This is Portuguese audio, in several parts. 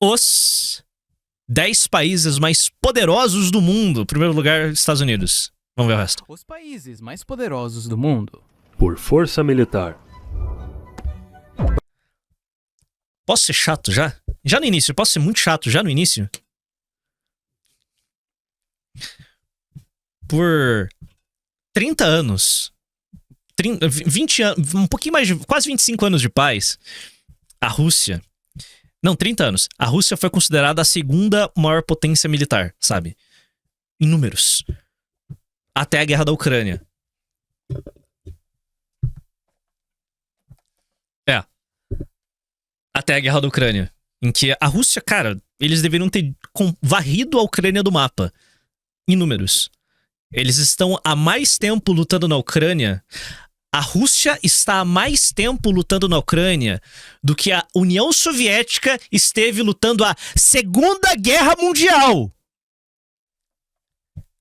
Os 10 países mais poderosos do mundo. Primeiro lugar, Estados Unidos. Vamos ver o resto. Os países mais poderosos do mundo. Por força militar. Posso ser chato já? Já no início. Posso ser muito chato já no início? Por 30 anos, 20 anos, um pouquinho mais de, quase 25 anos de paz, a Rússia... Não, 30 anos. A Rússia foi considerada a segunda maior potência militar, sabe? Em números. Até a guerra da Ucrânia. É. Até a guerra da Ucrânia. Em que a Rússia, cara, eles deveriam ter varrido a Ucrânia do mapa. Em números. Eles estão há mais tempo lutando na Ucrânia. A Rússia está há mais tempo lutando na Ucrânia do que a União Soviética esteve lutando a Segunda Guerra Mundial.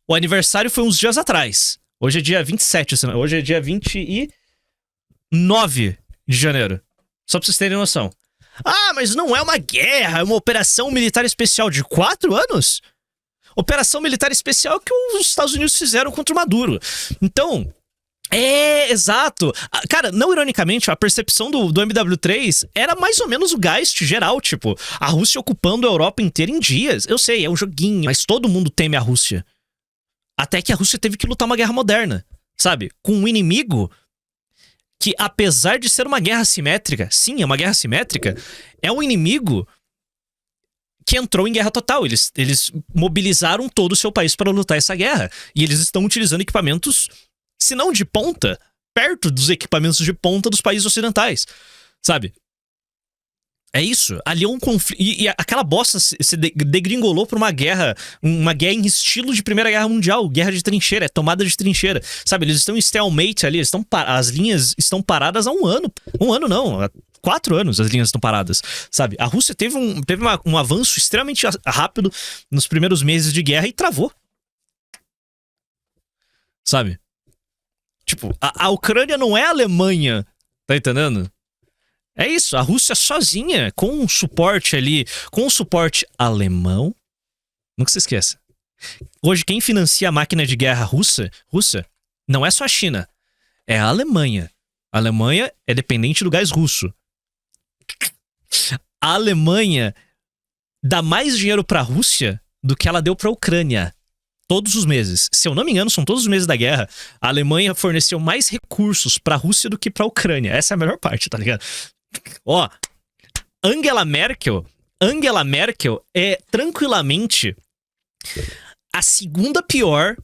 O aniversário foi uns dias atrás. Hoje é dia 27, hoje é dia 29 de janeiro. Só pra vocês terem noção. Ah, mas não é uma guerra, é uma operação militar especial de 4 anos? Operação militar especial que os Estados Unidos fizeram contra o Maduro. Então... exato. Cara, não ironicamente, a percepção do MW3 era mais ou menos o Geist geral, tipo, a Rússia ocupando a Europa inteira em dias. Eu sei, é um joguinho, mas todo mundo teme a Rússia. Até que a Rússia teve que lutar uma guerra moderna, sabe? Com um inimigo que, apesar de ser uma guerra simétrica, sim, é uma guerra simétrica, é um inimigo que entrou em guerra total. Eles mobilizaram todo o seu país para lutar essa guerra. E eles estão utilizando equipamentos... se não de ponta, perto dos equipamentos de ponta dos países ocidentais, sabe? É isso. Ali é um conflito. E aquela bosta se degringolou por uma guerra em estilo de Primeira Guerra Mundial, guerra de trincheira, tomada de trincheira, sabe? Eles estão em stalemate ali, as linhas estão paradas há 1 ano. 1 ano não, há 4 anos as linhas estão paradas, sabe? A Rússia teve um avanço extremamente rápido nos primeiros meses de guerra e travou. Sabe? Tipo, a Ucrânia não é a Alemanha, tá entendendo? É isso, a Rússia sozinha, com um suporte ali, com um suporte alemão. Nunca se esqueça. Hoje, quem financia a máquina de guerra russa não é só a China, é a Alemanha. A Alemanha é dependente do gás russo. A Alemanha dá mais dinheiro pra Rússia do que ela deu pra Ucrânia. Todos os meses. Se eu não me engano, são todos os meses da guerra. A Alemanha forneceu mais recursos pra Rússia do que pra Ucrânia. Essa é a melhor parte, tá ligado? Ó, Angela Merkel é tranquilamente a segunda pior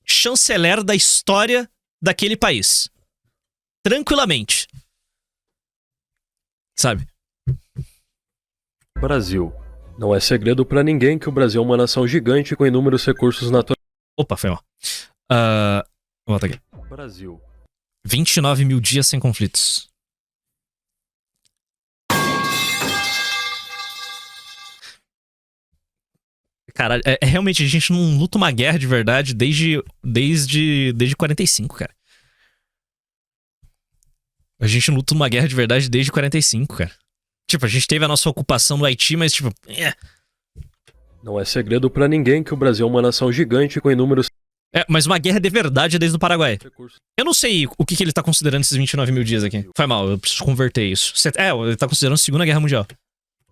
chanceler da história daquele país. Tranquilamente. Sabe? Brasil. Não é segredo pra ninguém que o Brasil é uma nação gigante com inúmeros recursos naturais. Opa, foi mal. Volta aqui. Brasil. 29 mil dias sem conflitos. Caralho, realmente a gente não luta uma guerra de verdade desde 45, cara. A gente não luta uma guerra de verdade desde 45, cara. Tipo, a gente teve a nossa ocupação no Haiti, mas tipo... Não é segredo pra ninguém que o Brasil é uma nação gigante com inúmeros... mas uma guerra de verdade é desde o Paraguai. recursos. Eu não sei o que ele tá considerando esses 29 mil dias aqui. Foi mal, eu preciso converter isso. Ele tá considerando a Segunda Guerra Mundial.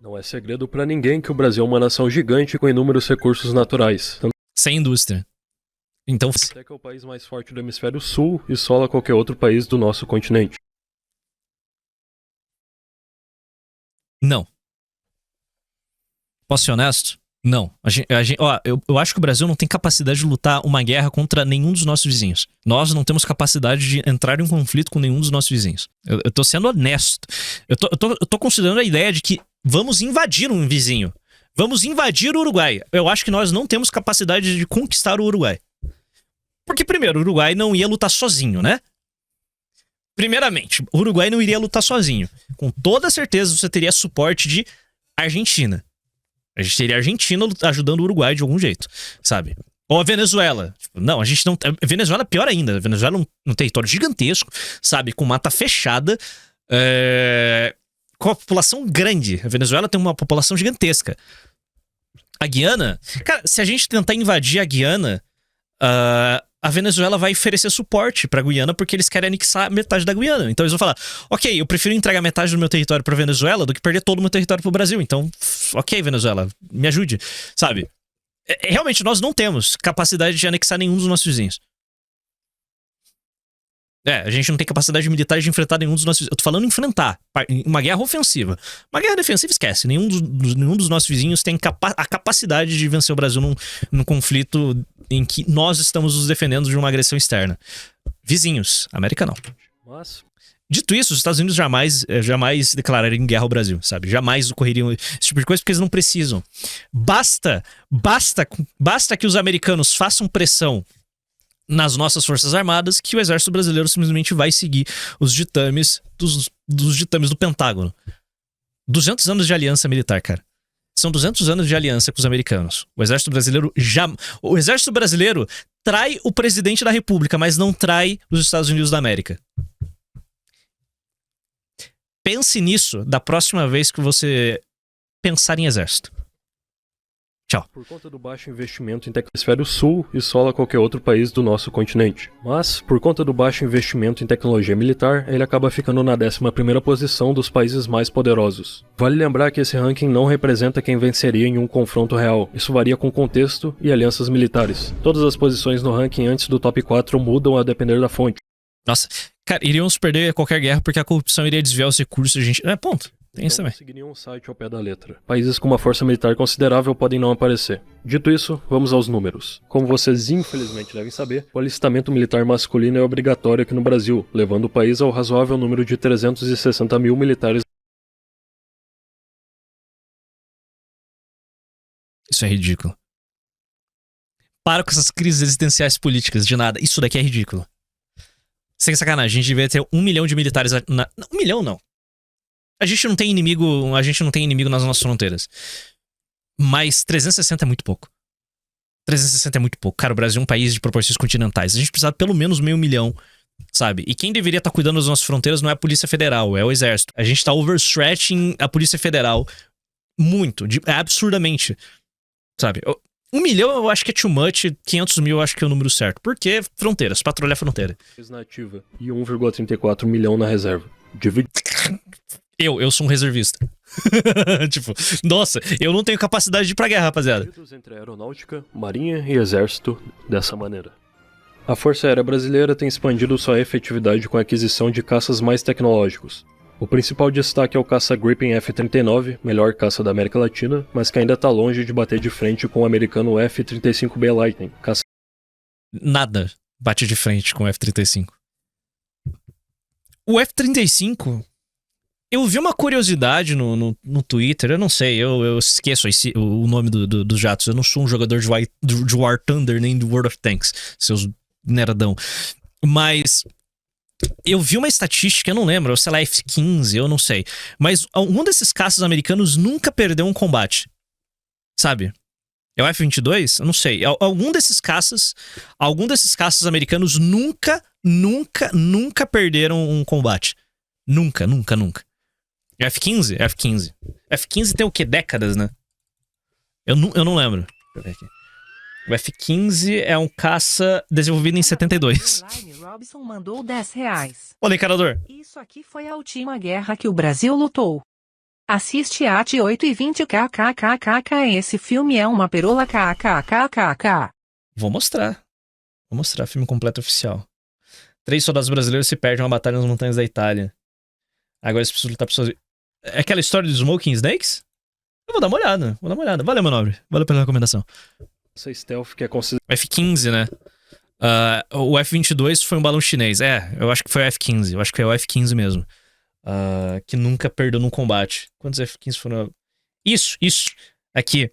Não é segredo pra ninguém que o Brasil é uma nação gigante com inúmeros recursos naturais. Sem indústria. Então... Até que é o país mais forte do hemisfério sul e sola qualquer outro país do nosso continente. Não. Posso ser honesto? Não. Eu acho que o Brasil não tem capacidade de lutar uma guerra contra nenhum dos nossos vizinhos. Nós não temos capacidade de entrar em conflito com nenhum dos nossos vizinhos. Eu tô sendo honesto. Eu tô considerando a ideia de que vamos invadir um vizinho. Vamos invadir o Uruguai. Eu acho que nós não temos capacidade de conquistar o Uruguai. Porque, primeiro, o Uruguai não ia lutar sozinho, né? Primeiramente, o Uruguai não iria lutar sozinho. Com toda certeza você teria suporte de Argentina. A gente teria a Argentina ajudando o Uruguai de algum jeito, sabe? Ou a Venezuela. Não, a gente não... A Venezuela é pior ainda. A Venezuela é um território gigantesco, sabe? Com mata fechada, com a população grande. A Venezuela tem uma população gigantesca. A Guiana... Cara, se a gente tentar invadir a Guiana, a Venezuela vai oferecer suporte pra Guiana porque eles querem anexar metade da Guiana. Então eles vão falar, ok, eu prefiro entregar metade do meu território pra Venezuela do que perder todo o meu território pro Brasil. Então, ok, Venezuela, me ajude, sabe? Realmente, nós não temos capacidade de anexar nenhum dos nossos vizinhos. A gente não tem capacidade militar de enfrentar nenhum dos nossos... Eu tô falando enfrentar. Uma guerra ofensiva. Uma guerra defensiva, esquece. Nenhum dos nossos vizinhos tem a capacidade de vencer o Brasil num conflito em que nós estamos nos defendendo de uma agressão externa. Vizinhos. América não. Mas... Dito isso, os Estados Unidos jamais declarariam guerra ao Brasil, sabe? Jamais ocorreriam esse tipo de coisa porque eles não precisam. Basta que os americanos façam pressão nas nossas forças armadas que o exército brasileiro simplesmente vai seguir os ditames dos ditames do Pentágono. 200 anos de aliança militar, cara. São 200 anos de aliança com os americanos. O exército brasileiro trai o presidente da república, mas não trai os Estados Unidos da América. Pense nisso da próxima vez que você pensar em exército. Tchau. Por conta do baixo investimento em tecnologia, o Sul isola qualquer outro país do nosso continente. Mas, por conta do baixo investimento em tecnologia militar, ele acaba ficando na 11ª posição dos países mais poderosos. Vale lembrar que esse ranking não representa quem venceria em um confronto real. Isso varia com contexto e alianças militares. Todas as posições no ranking antes do top 4 mudam a depender da fonte. Nossa, cara, iríamos perder qualquer guerra porque a corrupção iria desviar os recursos e a gente... ponto. Tem isso também. Seguiriam um site ao pé da letra. Países com uma força militar considerável podem não aparecer. Dito isso, vamos aos números. Como vocês infelizmente devem saber, o alistamento militar masculino é obrigatório aqui no Brasil, levando o país ao razoável número de 360 mil militares. Isso é ridículo. Para com essas crises existenciais políticas, de nada. Isso daqui é ridículo. Sem sacanagem, a gente devia ter 1 milhão de militares... 1 milhão não. A gente não tem inimigo nas nossas fronteiras. Mas 360 é muito pouco. 360 é muito pouco. Cara, o Brasil é um país de proporções continentais. A gente precisa de pelo menos 500 mil, sabe? E quem deveria estar cuidando das nossas fronteiras não é a Polícia Federal, é o Exército. A gente tá overstretching a Polícia Federal muito, absurdamente, sabe? 1 milhão eu acho que é too much, 500 mil eu acho que é o número certo. Porque fronteiras, patrulhar a fronteira. Na ativa e 1,34 milhão na reserva. Eu sou um reservista. Tipo, nossa, eu não tenho capacidade de ir pra guerra, rapaziada. Divididos entre aeronáutica, marinha e exército dessa maneira. A Força Aérea Brasileira tem expandido sua efetividade com a aquisição de caças mais tecnológicos. O principal destaque é o caça Gripen F-39, melhor caça da América Latina, mas que ainda está longe de bater de frente com o americano F-35B Lightning. Nada bate de frente com o F-35. O F-35... Eu vi uma curiosidade no Twitter, eu não sei, eu esqueço o nome dos jatos. Eu não sou um jogador de War Thunder nem do World of Tanks, seus nerdão. Mas eu vi uma estatística, eu não lembro, sei lá, F-15, eu não sei. Mas algum desses caças americanos nunca perdeu um combate, sabe? É o F-22? Eu não sei. Algum desses caças americanos nunca perderam um combate. Nunca. F-15? F-15. F-15 tem o quê? Décadas, né? Eu não lembro. Deixa eu ver aqui. O F-15 é um caça desenvolvido em 72. Robson mandou R$10. Olha, encarador. Isso aqui foi a última guerra que o Brasil lutou. Assiste AT 8h20 kkkk. Esse filme é uma perola kkkk. Vou mostrar filme completo oficial. 3 soldados brasileiros se perdem em uma batalha nas montanhas da Itália. Agora eles precisam lutar por suas... É aquela história dos Smoking Snakes? Eu vou dar uma olhada. Valeu, meu nobre. Valeu pela recomendação. Essa stealth que é considerada... F-15, né? O F-22 foi um balão chinês. Eu acho que foi o F-15. Eu acho que é o F-15 mesmo. Que nunca perdeu num combate. Quantos F-15 foram? Isso. Aqui.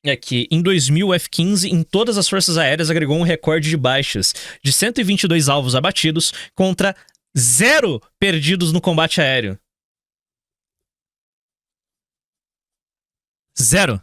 Aqui. Em 2000, o F-15 em todas as forças aéreas agregou um recorde de baixas de 122 alvos abatidos contra 0 perdidos no combate aéreo. 0.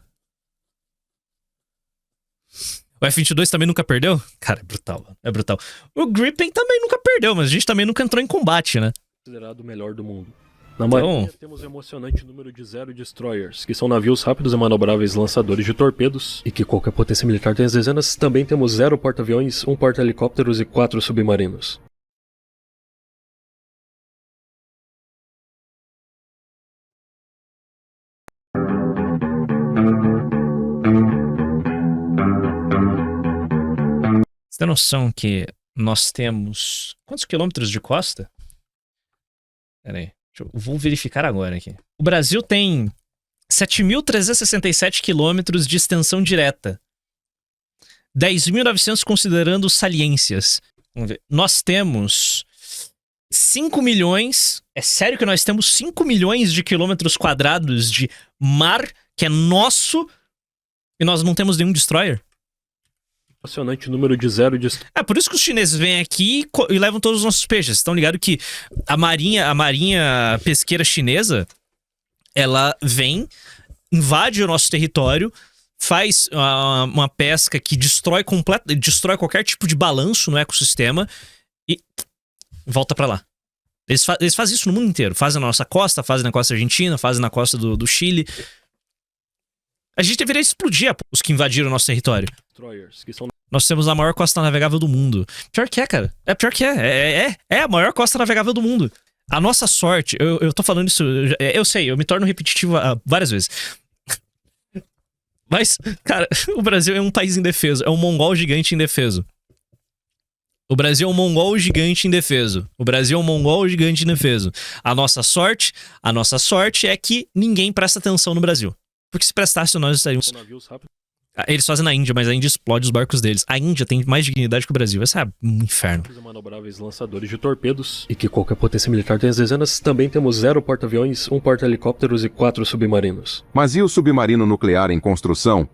O F-22 também nunca perdeu? Cara, é brutal, mano. É brutal. O Gripen também nunca perdeu, mas a gente também nunca entrou em combate, né? Considerado o melhor do mundo. Na Marinha, temos o emocionante número de 0 destroyers, que são navios rápidos e manobráveis lançadores de torpedos, e que qualquer potência militar tem as dezenas. Também temos 0 porta-aviões, 1 porta-helicópteros e 4 submarinos. Você tem noção que nós temos... Quantos quilômetros de costa? Pera aí. Eu vou verificar agora aqui. O Brasil tem 7.367 quilômetros de extensão direta. 10.900 considerando saliências. Vamos ver. Nós temos 5 milhões... É sério que nós temos 5 milhões de quilômetros quadrados de mar que é nosso e nós não temos nenhum destroyer? Emocionante número de 0 destroyers. É por isso que os chineses vêm aqui e levam todos os nossos peixes. Estão ligados que a marinha pesqueira chinesa, ela vem, invade o nosso território, faz uma pesca que destrói qualquer tipo de balanço no ecossistema e volta pra lá. Eles fazem isso no mundo inteiro. Fazem na nossa costa, fazem na costa argentina, fazem na costa do Chile. A gente deveria explodir os que invadiram o nosso território. Que são... Nós temos a maior costa navegável do mundo. Pior que é, cara. Pior que é. É a maior costa navegável do mundo. A nossa sorte... Eu tô falando isso... Eu sei, eu me torno repetitivo várias vezes. Mas, cara, o Brasil é um país indefeso. É um mongol gigante indefeso. O Brasil é um mongol gigante indefeso. O Brasil é um mongol gigante indefeso. A nossa sorte é que ninguém presta atenção no Brasil. Porque se prestasse, nós estaríamos... Eles fazem na Índia, mas a Índia explode os barcos deles. A Índia tem mais dignidade que o Brasil. Esse é um inferno. Manobráveis lançadores de torpedos, e que qualquer potência militar tem as dezenas. Também temos 0 porta-aviões, 1 porta-helicópteros e 4 submarinos. Mas e o submarino nuclear em construção?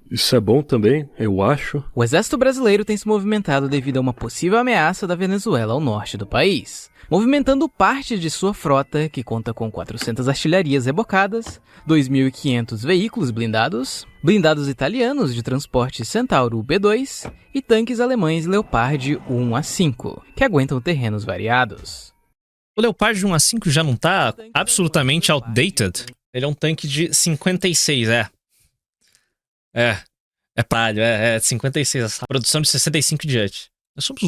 Isso é bom também, eu acho. O exército brasileiro tem se movimentado devido a uma possível ameaça da Venezuela ao norte do país, movimentando parte de sua frota, que conta com 400 artilharias rebocadas, 2.500 veículos blindados italianos de transporte Centauro B2 e tanques alemães Leopard 1 a 5, que aguentam terrenos variados. O Leopard 1 a 5 já não tá absolutamente outdated? Ele é um tanque de 56, É palho, é 56. A produção de 65 em diante. Nós somos...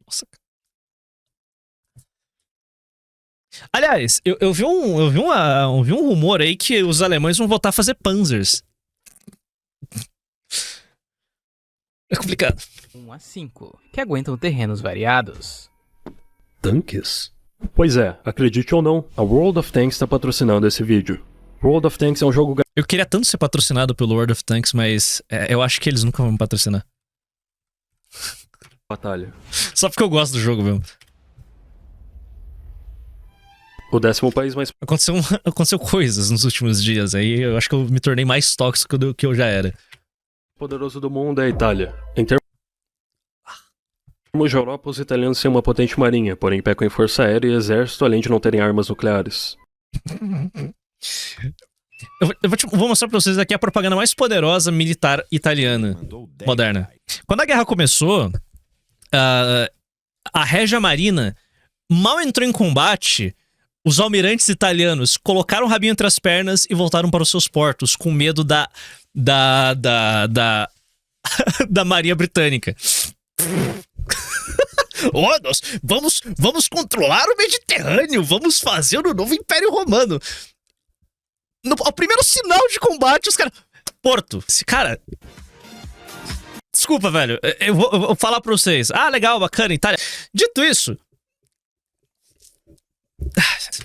Nossa. Aliás, eu vi um rumor aí que os alemães vão voltar a fazer Panzers. É complicado. 1 a 5, que aguentam terrenos variados. Tanques? Pois é, acredite ou não, a World of Tanks está patrocinando esse vídeo. World of Tanks é um jogo... Eu queria tanto ser patrocinado pelo World of Tanks, mas eu acho que eles nunca vão me patrocinar. Batalha. Só porque eu gosto do jogo mesmo. O 10º país mais... Aconteceu coisas nos últimos dias, aí eu acho que eu me tornei mais tóxico do que eu já era. poderoso do mundo é a Itália. Em termos de Europa, os italianos têm uma potente marinha, porém pecam em força aérea e exército, além de não terem armas nucleares. Vou mostrar pra vocês aqui a propaganda mais poderosa militar italiana moderna. Quando a guerra começou, a Regia Marina mal entrou em combate. Os almirantes italianos colocaram o rabinho entre as pernas e voltaram para os seus portos, com medo da Marinha Britânica. Oh, nós vamos controlar o Mediterrâneo, vamos fazer o novo Império Romano. Ao primeiro sinal de combate, os caras... Porto, esse cara... Desculpa, velho, eu vou falar pra vocês. Ah, legal, bacana, Itália. Dito isso...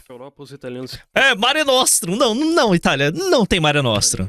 Europa, os italianos... Mare Nostrum. Não, Itália, não tem Mare Nostrum.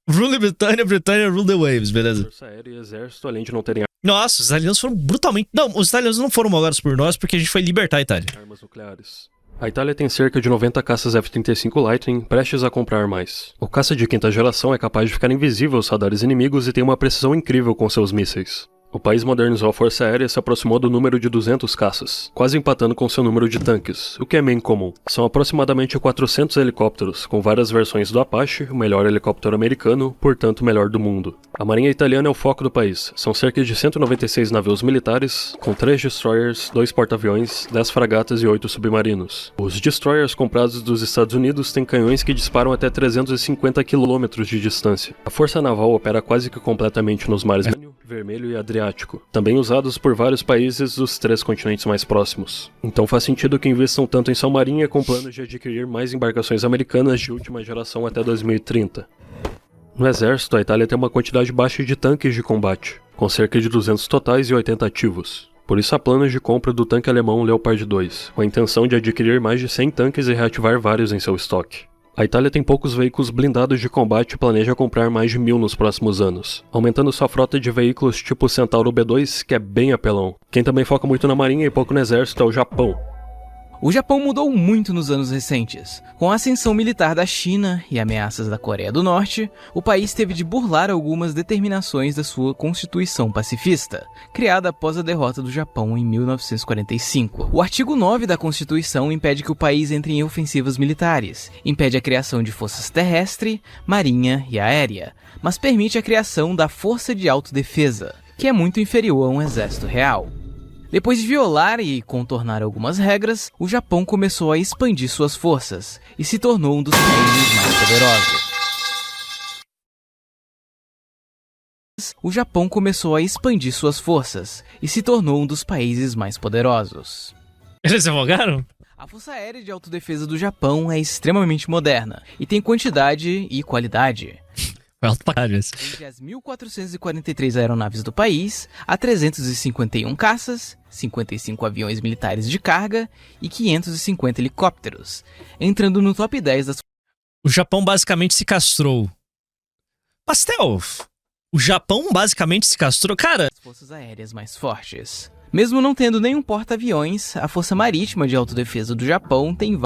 Rule Britannia, rule the waves, beleza? Força aérea e exército, além de não terem Nossa, os italianos foram brutalmente... Não, os italianos não foram malvados por nós porque a gente foi libertar a Itália. Armas nucleares. A Itália tem cerca de 90 caças F-35 Lightning, prestes a comprar mais. O caça de quinta geração é capaz de ficar invisível aos radares inimigos e tem uma precisão incrível com seus mísseis. O país modernizou a Força Aérea e se aproximou do número de 200 caças, quase empatando com seu número de tanques, o que é bem comum. São aproximadamente 400 helicópteros, com várias versões do Apache, o melhor helicóptero americano, portanto o melhor do mundo. A Marinha Italiana é o foco do país. São cerca de 196 navios militares, com 3 destroyers, 2 porta-aviões, 10 fragatas e 8 submarinos. Os destroyers comprados dos Estados Unidos têm canhões que disparam até 350 km de distância. A Força Naval opera quase que completamente nos mares Vermelho e Adriático, também usados por vários países dos 3 continentes mais próximos. Então faz sentido que investam tanto em sua marinha com planos de adquirir mais embarcações americanas de última geração até 2030. No exército, a Itália tem uma quantidade baixa de tanques de combate, com cerca de 200 totais e 80 ativos. Por isso há planos de compra do tanque alemão Leopard 2, com a intenção de adquirir mais de 100 tanques e reativar vários em seu estoque. A Itália tem poucos veículos blindados de combate e planeja comprar mais de 1000 nos próximos anos, aumentando sua frota de veículos tipo Centauro B2, que é bem apelão. Quem também foca muito na marinha e pouco no exército é o Japão. O Japão mudou muito nos anos recentes. Com a ascensão militar da China e ameaças da Coreia do Norte, o país teve de burlar algumas determinações da sua Constituição Pacifista, criada após a derrota do Japão em 1945. O artigo 9 da Constituição impede que o país entre em ofensivas militares, impede a criação de forças terrestre, marinha e aérea, mas permite a criação da Força de Autodefesa, que é muito inferior a um exército real. Depois de violar e contornar algumas regras, o Japão começou a expandir suas forças e se tornou um dos países mais poderosos. O Japão começou a expandir suas forças e se tornou um dos países mais poderosos. Eles revogaram? A Força Aérea de Autodefesa do Japão é extremamente moderna e tem quantidade e qualidade. Alto pra caralho esse. Entre as 1.443 aeronaves do país, há 351 caças, 55 aviões militares de carga e 550 helicópteros, entrando no top 10 das... O Japão basicamente se castrou. Pastel! O Japão basicamente se castrou? Cara... forças aéreas mais fortes. Mesmo não tendo nenhum porta-aviões, a Força Marítima de Autodefesa do Japão tem...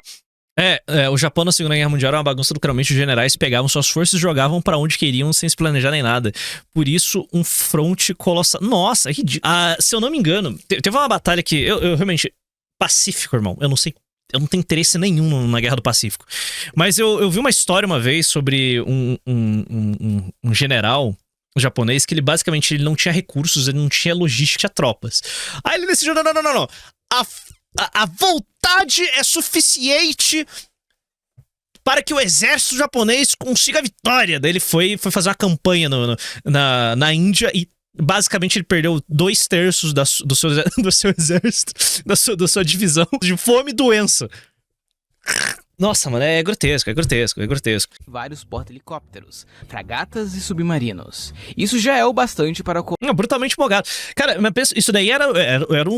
o Japão na Segunda Guerra Mundial era uma bagunça. Literalmente, os generais pegavam suas forças e jogavam pra onde queriam sem se planejar nem nada. Por isso, um fronte colossal. Nossa, é ridículo. Se eu não me engano, teve uma batalha que eu realmente... Pacífico, irmão. Eu não sei. Eu não tenho interesse nenhum na Guerra do Pacífico. Mas eu vi uma história uma vez sobre um general japonês que ele basicamente ele não tinha recursos, ele não tinha logística, tinha tropas. Aí ele decidiu: não. A vontade é suficiente para que o exército japonês consiga a vitória. Daí ele foi fazer uma campanha na Índia e basicamente ele perdeu 2/3 do seu exército, da sua divisão de fome e doença. Nossa, mano, é grotesco. Vários porta-helicópteros, fragatas e submarinos. Isso já é o bastante para... brutalmente empolgado. Cara, mas pensa, isso daí eram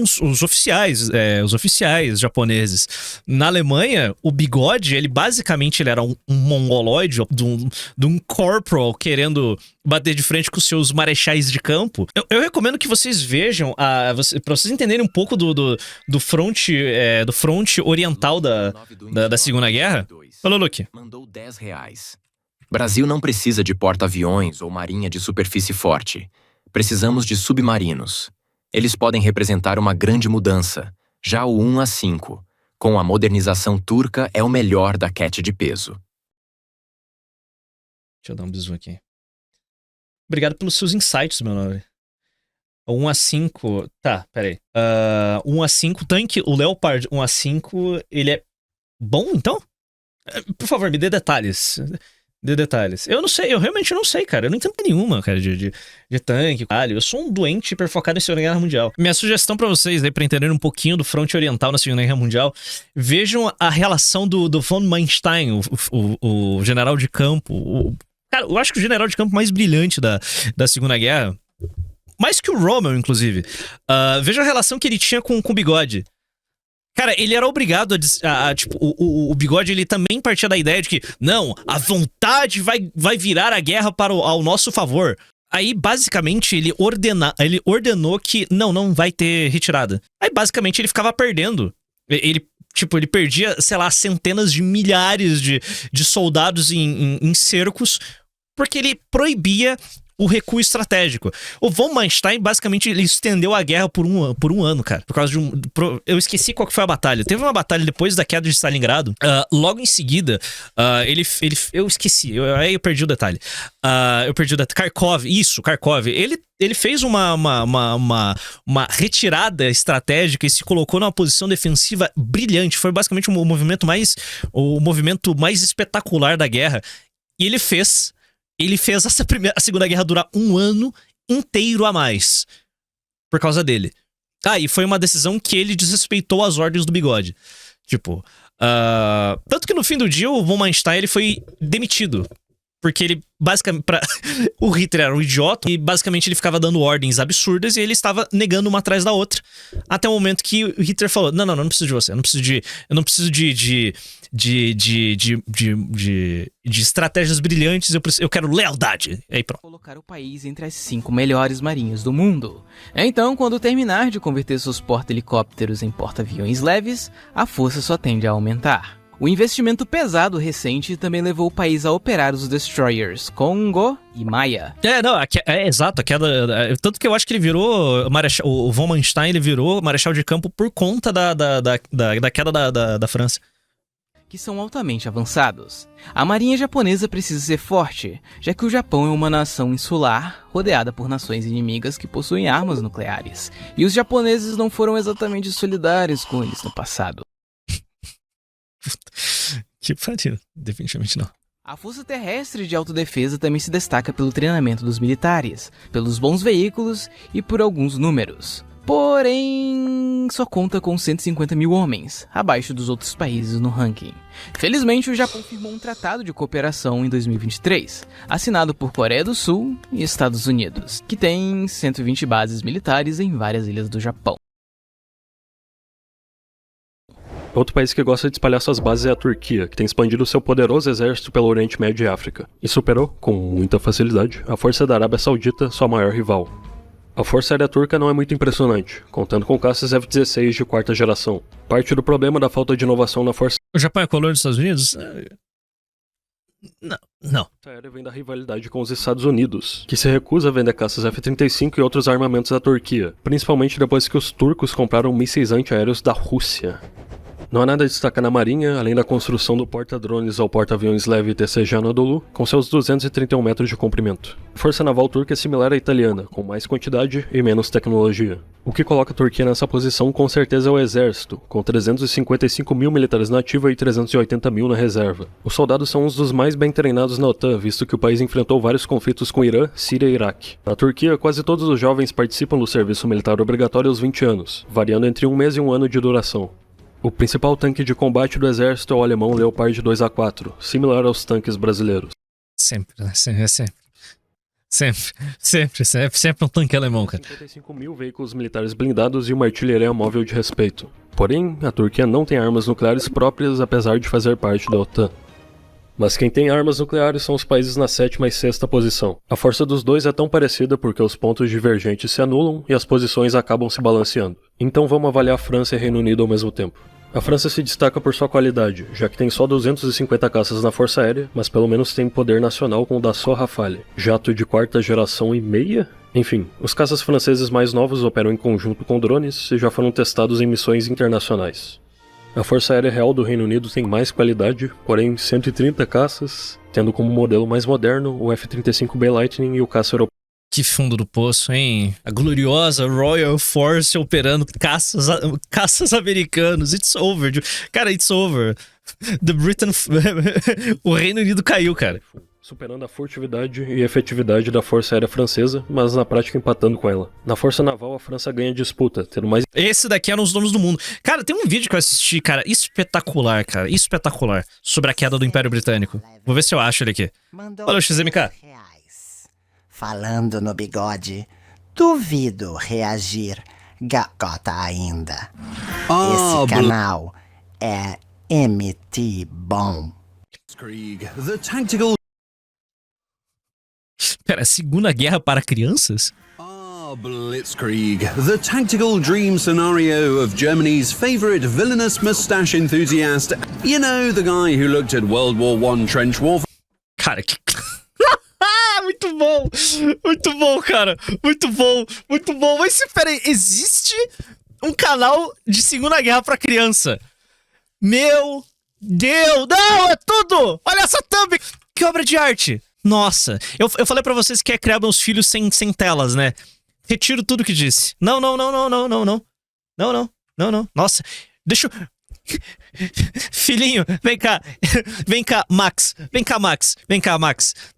os oficiais, os oficiais japoneses. Na Alemanha, o Bigode, ele basicamente era um mongoloide, de um corporal querendo bater de frente com os seus marechais de campo. Eu recomendo que vocês vejam, pra vocês entenderem um pouco do fronte oriental da Segunda Guerra. Falou, Luke. Mandou R$10. Brasil não precisa de porta-aviões ou marinha de superfície forte. Precisamos de submarinos. Eles podem representar uma grande mudança. Já o 1A5, com a modernização turca, é o melhor da Cat de peso. Deixa eu dar um bisu aqui. Obrigado pelos seus insights, meu nome. O 1A5... Tá, peraí. 1A5, tanque, o Leopard 1A5, ele é bom, então? Por favor, me dê detalhes. Eu não sei, eu realmente não sei, cara. Eu não entendo nenhuma, cara, de tanque. Eu sou um doente hiperfocado em Segunda Guerra Mundial. Minha sugestão pra vocês, aí, pra entenderem um pouquinho do fronte oriental na Segunda Guerra Mundial, vejam a relação do von Manstein, o general de campo. Cara, eu acho que o general de campo mais brilhante da Segunda Guerra, mais que o Rommel, inclusive. Veja a relação que ele tinha com o Bigode. Cara, ele era obrigado tipo, o Bigode, ele também partia da ideia de que, não, a vontade vai virar a guerra ao nosso favor. Aí, basicamente, ele ordenou que, não vai ter retirada. Aí, basicamente, ele ficava perdendo. Ele perdia, sei lá, centenas de milhares de soldados em cercos, porque ele proibia o recuo estratégico. O von Manstein, basicamente, ele estendeu a guerra por um ano, cara. Por causa de eu esqueci qual que foi a batalha. Teve uma batalha depois da queda de Stalingrado. Logo em seguida, eu esqueci. Aí eu perdi o detalhe. Kharkov. Ele fez uma retirada estratégica e se colocou numa posição defensiva brilhante. Foi basicamente o movimento mais espetacular da guerra. E ele fez a Segunda Guerra durar um ano inteiro a mais. Por causa dele. E foi uma decisão que ele desrespeitou as ordens do Bigode. Tipo, tanto que no fim do dia o von Manstein ele foi demitido. Porque ele, basicamente, o Hitler era um idiota e basicamente ele ficava dando ordens absurdas e ele estava negando uma atrás da outra. Até o momento que o Hitler falou: não preciso de você, eu não preciso de estratégias brilhantes, eu quero lealdade. Aí pronto. Colocar o país entre as 5 melhores marinhas do mundo. Então, quando terminar de converter seus porta-helicópteros em porta-aviões leves, a força só tende a aumentar. O investimento pesado recente também levou o país a operar os destroyers Congo e Maia. Exato, a queda. Tanto que eu acho que ele virou o von Manstein, ele virou marechal de campo por conta da queda da França. Que são altamente avançados. A marinha japonesa precisa ser forte, já que o Japão é uma nação insular, rodeada por nações inimigas que possuem armas nucleares. E os japoneses não foram exatamente solidários com eles no passado. Que pariu, definitivamente não. A Força Terrestre de Autodefesa também se destaca pelo treinamento dos militares, pelos bons veículos e por alguns números. Porém, só conta com 150 mil homens, abaixo dos outros países no ranking. Felizmente, o Japão firmou um tratado de cooperação em 2023, assinado por Coreia do Sul e Estados Unidos, que tem 120 bases militares em várias ilhas do Japão. Outro país que gosta de espalhar suas bases é a Turquia, que tem expandido seu poderoso exército pelo Oriente Médio e África, e superou, com muita facilidade, a força da Arábia Saudita, sua maior rival. A Força Aérea Turca não é muito impressionante, contando com caças F-16 de 4ª geração. Parte do problema da falta de inovação na Força O Japão é colônia dos Estados Unidos? Não. Aérea vem da rivalidade com os Estados Unidos, que se recusa a vender caças F-35 e outros armamentos à Turquia, principalmente depois que os turcos compraram mísseis antiaéreos da Rússia. Não há nada a destacar na marinha, além da construção do porta-drones ao porta-aviões leve TCG Anadolu, com seus 231 metros de comprimento. A força naval turca é similar à italiana, com mais quantidade e menos tecnologia. O que coloca a Turquia nessa posição com certeza é o exército, com 355 mil militares na ativa e 380 mil na reserva. Os soldados são uns dos mais bem treinados na OTAN, visto que o país enfrentou vários conflitos com Irã, Síria e Iraque. Na Turquia, quase todos os jovens participam do serviço militar obrigatório aos 20 anos, variando entre 1 mês e 1 ano de duração. O principal tanque de combate do exército é o alemão Leopard 2A4, similar aos tanques brasileiros. Sempre um tanque alemão, cara. 55 mil veículos militares blindados e uma artilharia móvel de respeito. Porém, a Turquia não tem armas nucleares próprias, apesar de fazer parte da OTAN. Mas quem tem armas nucleares são os países na 7ª e 6ª posição. A força dos dois é tão parecida porque os pontos divergentes se anulam e as posições acabam se balanceando. Então vamos avaliar França e Reino Unido ao mesmo tempo. A França se destaca por sua qualidade, já que tem só 250 caças na Força Aérea, mas pelo menos tem poder nacional com o Dassault Rafale, jato de 4ª geração e meia? Enfim, os caças franceses mais novos operam em conjunto com drones e já foram testados em missões internacionais. A Força Aérea Real do Reino Unido tem mais qualidade, porém 130 caças, tendo como modelo mais moderno o F-35B Lightning e o caça europeu. Que fundo do poço, hein? A gloriosa Royal Force operando caças americanos. It's over. Cara, it's over. The Britain... O Reino Unido caiu, cara. Superando a furtividade e efetividade da Força Aérea Francesa, mas na prática empatando com ela. Na Força Naval, a França ganha disputa, tendo mais... Esse daqui era um dos nomes do mundo. Cara, tem um vídeo que eu assisti, cara, espetacular, sobre a queda do Império Britânico. Vou ver se eu acho ele aqui. Olha o XMK. Falando no bigode, duvido reagir gacota ainda. Esse canal é MT Bom. The tactical... Pera, Segunda Guerra para crianças? Blitzkrieg, the tactical dream scenario of Germany's favorite villainous mustache enthusiast. You know, the guy who looked at World War I trench warfare. Cara, que... Muito bom! bom! Muito bom, cara! Muito bom! Muito bom! Mas peraí, existe um canal de Segunda Guerra pra criança? Meu Deus! Não, é tudo! Olha essa thumb! Que obra de arte! Nossa, eu falei pra vocês que ia criar meus filhos sem telas, né? Retiro tudo que disse. Não. Nossa, deixa eu... Filhinho, vem cá. Vem cá, Max.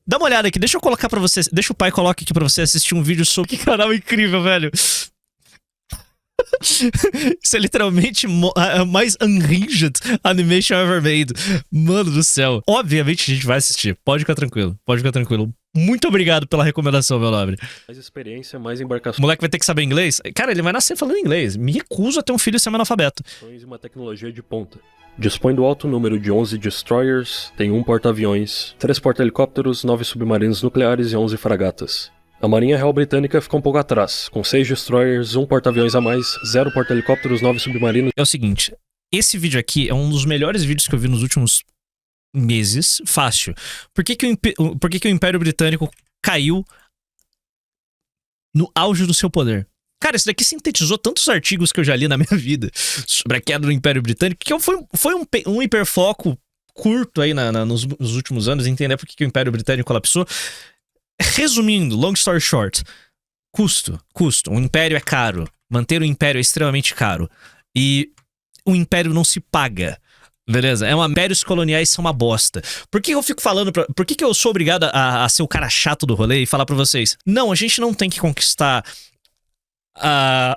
Dá uma olhada aqui, deixa eu colocar pra você. Deixa o pai colocar aqui pra você assistir um vídeo sobre... Que canal incrível, velho. Isso é literalmente a mais unhinged animation ever made. Mano do céu. Obviamente a gente vai assistir. Pode ficar tranquilo. Muito obrigado pela recomendação, meu nobre. Mais experiência, mais embarcações. O moleque vai ter que saber inglês? Cara, ele vai nascer falando inglês. Me recuso a ter um filho semi-analfabeto. E uma tecnologia de ponta. Dispõe do alto número de 11 destroyers, tem 1 porta-aviões, 3 porta-helicópteros, 9 submarinos nucleares e 11 fragatas. A Marinha Real Britânica fica um pouco atrás, com 6 destroyers, 1 porta-aviões a mais, 0 porta-helicópteros, 9 submarinos. É o seguinte, esse vídeo aqui é um dos melhores vídeos que eu vi nos últimos meses, fácil. Por que o Império Britânico caiu no auge do seu poder? Cara, isso daqui sintetizou tantos artigos que eu já li na minha vida sobre a queda do Império Britânico, que foi um hiperfoco curto aí nos últimos anos, entender por que o Império Britânico colapsou. Resumindo, long story short, custo. Um império é caro. Manter o império é extremamente caro. E o império não se paga. Beleza? Impérios coloniais são uma bosta. Por que eu fico falando por que eu sou obrigado a ser o cara chato do rolê e falar pra vocês? Não, a gente não tem que conquistar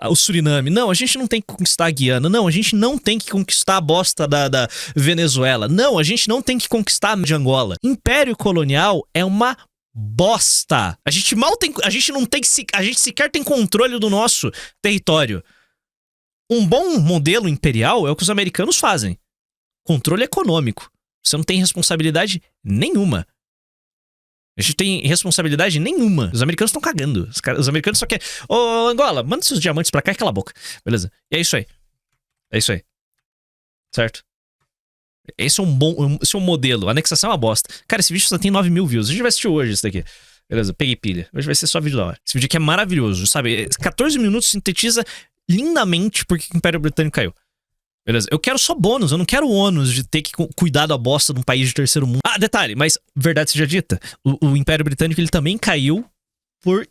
o Suriname. Não, a gente não tem que conquistar a Guiana. Não, a gente não tem que conquistar a bosta da Venezuela. Não, a gente não tem que conquistar a de Angola. Império colonial é uma bosta. A gente sequer tem controle do nosso território. Um bom modelo imperial é o que os americanos fazem. Controle econômico. Você não tem responsabilidade nenhuma. A gente tem responsabilidade nenhuma. Os americanos estão cagando. Os americanos só querem... Ô, Angola, manda seus diamantes pra cá e cala a boca. Beleza? E é isso aí. Certo? Esse é um modelo. A anexação é uma bosta. Cara, esse vídeo só tem 9 mil views. A gente vai assistir hoje isso daqui. Beleza? Peguei pilha. Hoje vai ser só vídeo da hora. Esse vídeo aqui é maravilhoso, sabe? 14 minutos sintetiza lindamente porque o Império Britânico caiu. Beleza? Eu quero só bônus, eu não quero o ônus de ter que cuidar da bosta de um país de terceiro mundo. Ah, detalhe, mas verdade seja dita, o Império Britânico ele também caiu por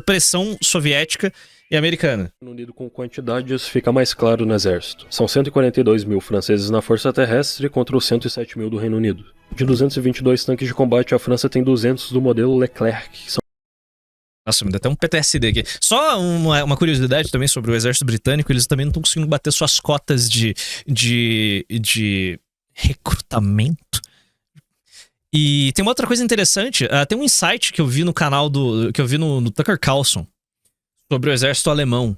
pressão soviética e americana. Unido com quantidades fica mais claro no exército. São 142 mil franceses na força terrestre contra os 107 mil do Reino Unido. De 222 tanques de combate, a França tem 200 do modelo Leclerc, que são... Nossa, me dá até um PTSD aqui. Só uma curiosidade também sobre o exército britânico, eles também não estão conseguindo bater suas cotas de recrutamento. E tem uma outra coisa interessante, tem um insight que eu vi no canal que eu vi no Tucker Carlson sobre o exército alemão.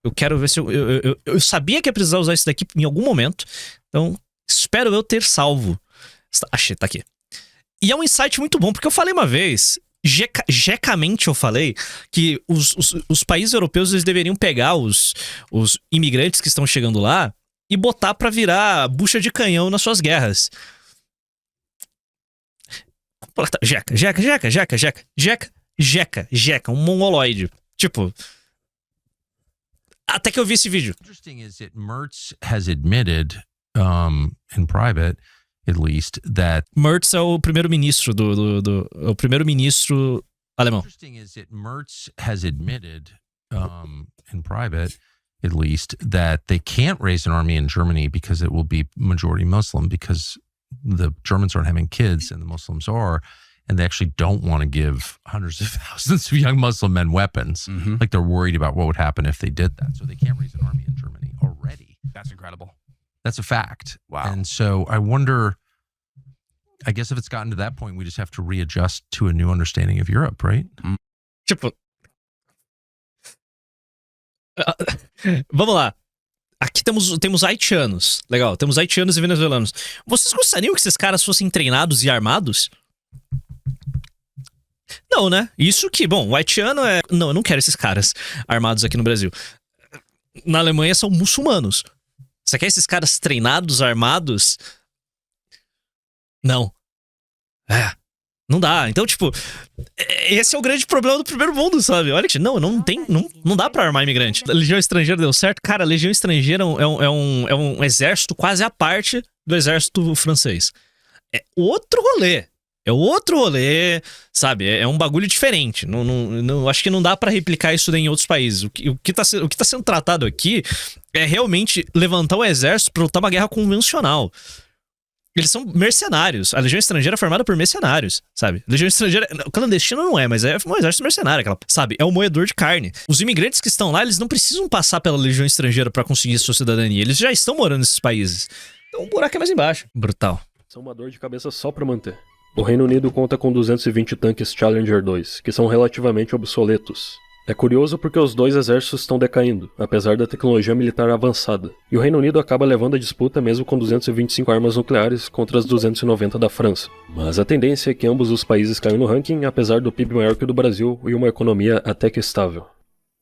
Eu quero ver se eu sabia que ia precisar usar isso daqui em algum momento, então espero eu ter salvo. Achei, tá aqui. E é um insight muito bom, porque eu falei uma vez... Jecamente eu falei que os países europeus eles deveriam pegar os imigrantes que estão chegando lá e botar pra virar bucha de canhão nas suas guerras. Jeca, um mongoloide. Tipo, até que eu vi esse vídeo. Interesting is that Merz has admitted in private at least that Merz é o primeiro-ministro o primeiro-ministro alemão. Interesting is that Merz has admitted in private at least that they can't raise an army in Germany because it will be majority Muslim because the Germans aren't having kids and the Muslims are, and they actually don't want to give hundreds of thousands of young Muslim men weapons. Mm-hmm. Like they're worried about what would happen if they did that. So they can't raise an army in Germany already. That's incredible. That's a fact. Wow. And so I wonder, I guess if it's gotten to that point, we just have to readjust to a new understanding of Europe, right? Tipo... Vamos lá. Aqui temos haitianos. Legal, temos haitianos e venezuelanos. Vocês gostariam que esses caras fossem treinados e armados? Não, né? Isso que, bom, o haitiano é... Não, eu não quero esses caras armados aqui no Brasil. Na Alemanha são muçulmanos. Você quer esses caras treinados, armados? Não. Não dá. Então, tipo, esse é o grande problema do primeiro mundo, sabe? Olha que não dá pra armar imigrante. A Legião Estrangeira deu certo? Cara, a Legião Estrangeira é um exército quase à parte do exército francês. É outro rolê. É outro rolê, sabe? É um bagulho diferente. Acho que não dá pra replicar isso em outros países. O que tá sendo tratado aqui é realmente levantar o exército pra lutar uma guerra convencional. Eles são mercenários. A Legião Estrangeira é formada por mercenários, sabe? Legião Estrangeira... Clandestina não é, mas é um exército mercenário, sabe? É um moedor de carne. Os imigrantes que estão lá, eles não precisam passar pela Legião Estrangeira pra conseguir sua cidadania. Eles já estão morando nesses países. Então o buraco é mais embaixo. Brutal. São uma dor de cabeça só pra manter. O Reino Unido conta com 220 tanques Challenger 2, que são relativamente obsoletos. É curioso porque os dois exércitos estão decaindo, apesar da tecnologia militar avançada, e o Reino Unido acaba levando a disputa mesmo com 225 armas nucleares contra as 290 da França. Mas a tendência é que ambos os países caiam no ranking, apesar do PIB maior que o do Brasil e uma economia até que estável.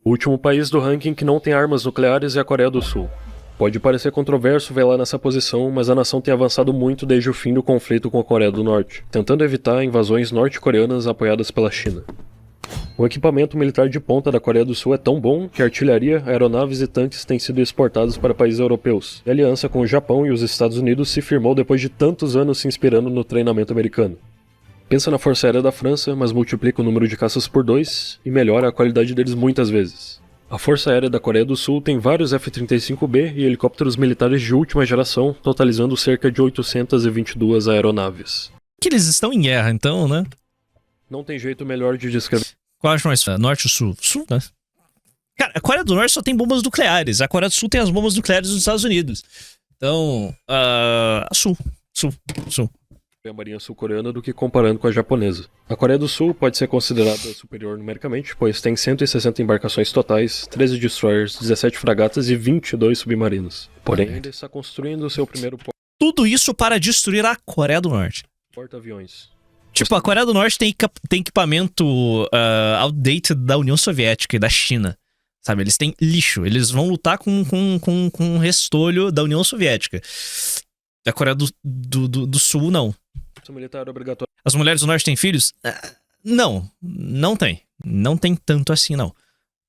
O último país do ranking que não tem armas nucleares é a Coreia do Sul. Pode parecer controverso vê-la nessa posição, mas a nação tem avançado muito desde o fim do conflito com a Coreia do Norte, tentando evitar invasões norte-coreanas apoiadas pela China. O equipamento militar de ponta da Coreia do Sul é tão bom que artilharia, aeronaves e tanques têm sido exportados para países europeus, e a aliança com o Japão e os Estados Unidos se firmou depois de tantos anos se inspirando no treinamento americano. Pensa na Força Aérea da França, mas multiplica o número de caças por 2 e melhora a qualidade deles muitas vezes. A Força Aérea da Coreia do Sul tem vários F-35B e helicópteros militares de última geração, totalizando cerca de 822 aeronaves. Que eles estão em guerra, então, né? Não tem jeito melhor de descrever. Qual acho mais? Norte ou Sul? Sul, né? Cara, a Coreia do Norte só tem bombas nucleares. A Coreia do Sul tem as bombas nucleares dos Estados Unidos. Então, Sul. A marinha sul-coreana do que comparando com a japonesa. A Coreia do Sul pode ser considerada superior numericamente, pois tem 160 embarcações totais, 13 destroyers, 17 fragatas e 22 submarinos. Porém, ainda está construindo seu primeiro tudo isso para destruir a Coreia do Norte. Porta-aviões. Tipo, a Coreia do Norte tem equipamento outdated da União Soviética e da China. Sabe, eles têm lixo. Eles vão lutar com restolho da União Soviética. A Coreia do Sul, não. Militar obrigatório. As mulheres do Norte têm filhos? Não tem. Não tem tanto assim, não.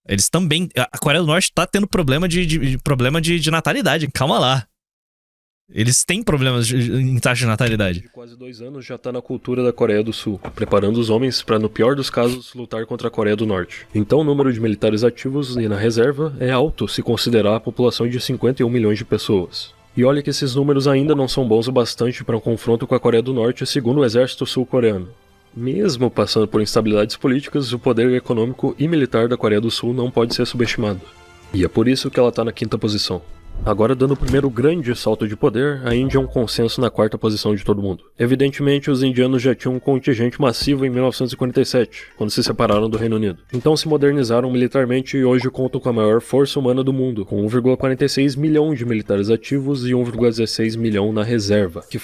Eles também... A Coreia do Norte tá tendo problema de natalidade. Calma lá. Eles têm problemas em taxa de natalidade. De quase 2 anos já tá na cultura da Coreia do Sul, preparando os homens para, no pior dos casos, lutar contra a Coreia do Norte. Então o número de militares ativos e na reserva é alto se considerar a população de 51 milhões de pessoas. E olha que esses números ainda não são bons o bastante para um confronto com a Coreia do Norte, segundo o exército sul-coreano. Mesmo passando por instabilidades políticas, o poder econômico e militar da Coreia do Sul não pode ser subestimado. E é por isso que ela está na 5ª posição. Agora, dando o primeiro grande salto de poder, a Índia é um consenso na 4ª posição de todo mundo. Evidentemente, os indianos já tinham um contingente massivo em 1947, quando se separaram do Reino Unido. Então se modernizaram militarmente e hoje contam com a maior força humana do mundo, com 1,46 milhão de militares ativos e 1,16 milhão na reserva. Que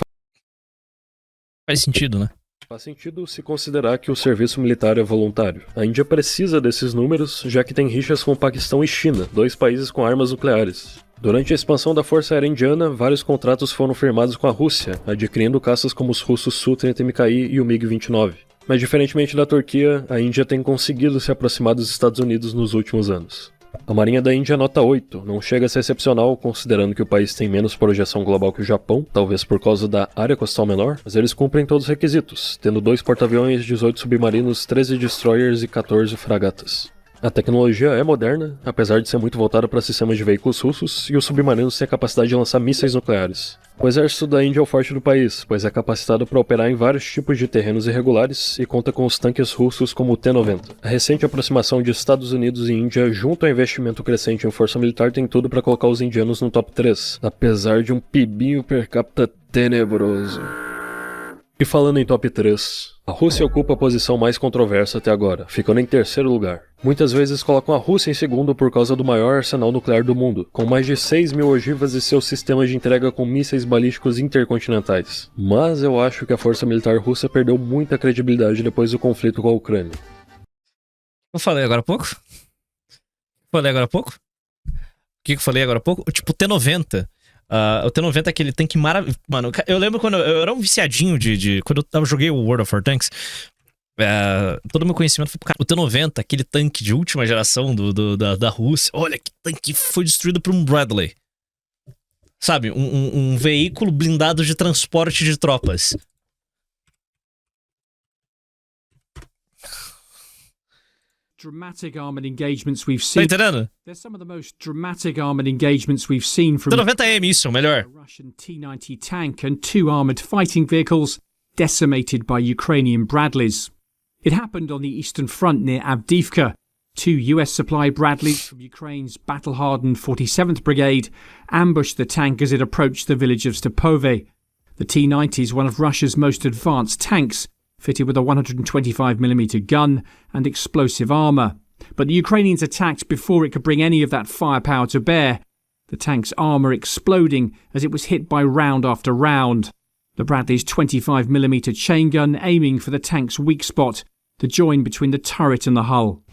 faz sentido, né? Faz sentido se considerar que o serviço militar é voluntário. A Índia precisa desses números, já que tem rixas com o Paquistão e China, 2 países com armas nucleares. Durante a expansão da Força Aérea Indiana, vários contratos foram firmados com a Rússia, adquirindo caças como os russos Su-30 MKI e o MiG-29. Mas diferentemente da Turquia, a Índia tem conseguido se aproximar dos Estados Unidos nos últimos anos. A Marinha da Índia é nota 8, não chega a ser excepcional considerando que o país tem menos projeção global que o Japão, talvez por causa da área costal menor, mas eles cumprem todos os requisitos, tendo 2 porta-aviões, 18 submarinos, 13 destroyers e 14 fragatas. A tecnologia é moderna, apesar de ser muito voltada para sistemas de veículos russos, e os submarinos têm a capacidade de lançar mísseis nucleares. O exército da Índia é o forte do país, pois é capacitado para operar em vários tipos de terrenos irregulares e conta com os tanques russos como o T-90. A recente aproximação de Estados Unidos e Índia junto ao investimento crescente em força militar tem tudo para colocar os indianos no top 3, apesar de um PIBinho per capita tenebroso. E falando em top 3, a Rússia ocupa a posição mais controversa até agora, ficando em 3º lugar. Muitas vezes colocam a Rússia em 2º por causa do maior arsenal nuclear do mundo, com mais de 6 mil ogivas e seus sistemas de entrega com mísseis balísticos intercontinentais. Mas eu acho que a força militar russa perdeu muita credibilidade depois do conflito com a Ucrânia. Eu falei agora há pouco? O que eu falei agora há pouco? Tipo, T-90. O T-90 é aquele tanque maravilhoso. Mano, eu lembro quando eu era um viciadinho quando eu joguei o World of Tanks. Todo o meu conhecimento foi pro cara. O T-90, aquele tanque de última geração da Rússia. Olha que tanque foi destruído por um Bradley. Sabe? Um veículo blindado de transporte de tropas. Dramatic armored engagements we've Tá seen. entendendo? They're some of the most dramatic armored engagements we've seen from T-90M, isso, melhor. a Russian T-90 tank and 2 armored fighting vehicles decimated by Ukrainian Bradleys. It happened on the Eastern Front near Avdiivka. 2 US supply Bradleys from Ukraine's battle-hardened 47th Brigade ambushed the tank as it approached the village of Stepove. The T-90 is one of Russia's most advanced tanks, fitted with a 125mm gun and explosive armour. But the Ukrainians attacked before it could bring any of that firepower to bear, the tank's armour exploding as it was hit by round after round. The Bradley's 25mm chain gun aiming for the tank's weak spot, the join between the turret and the hull.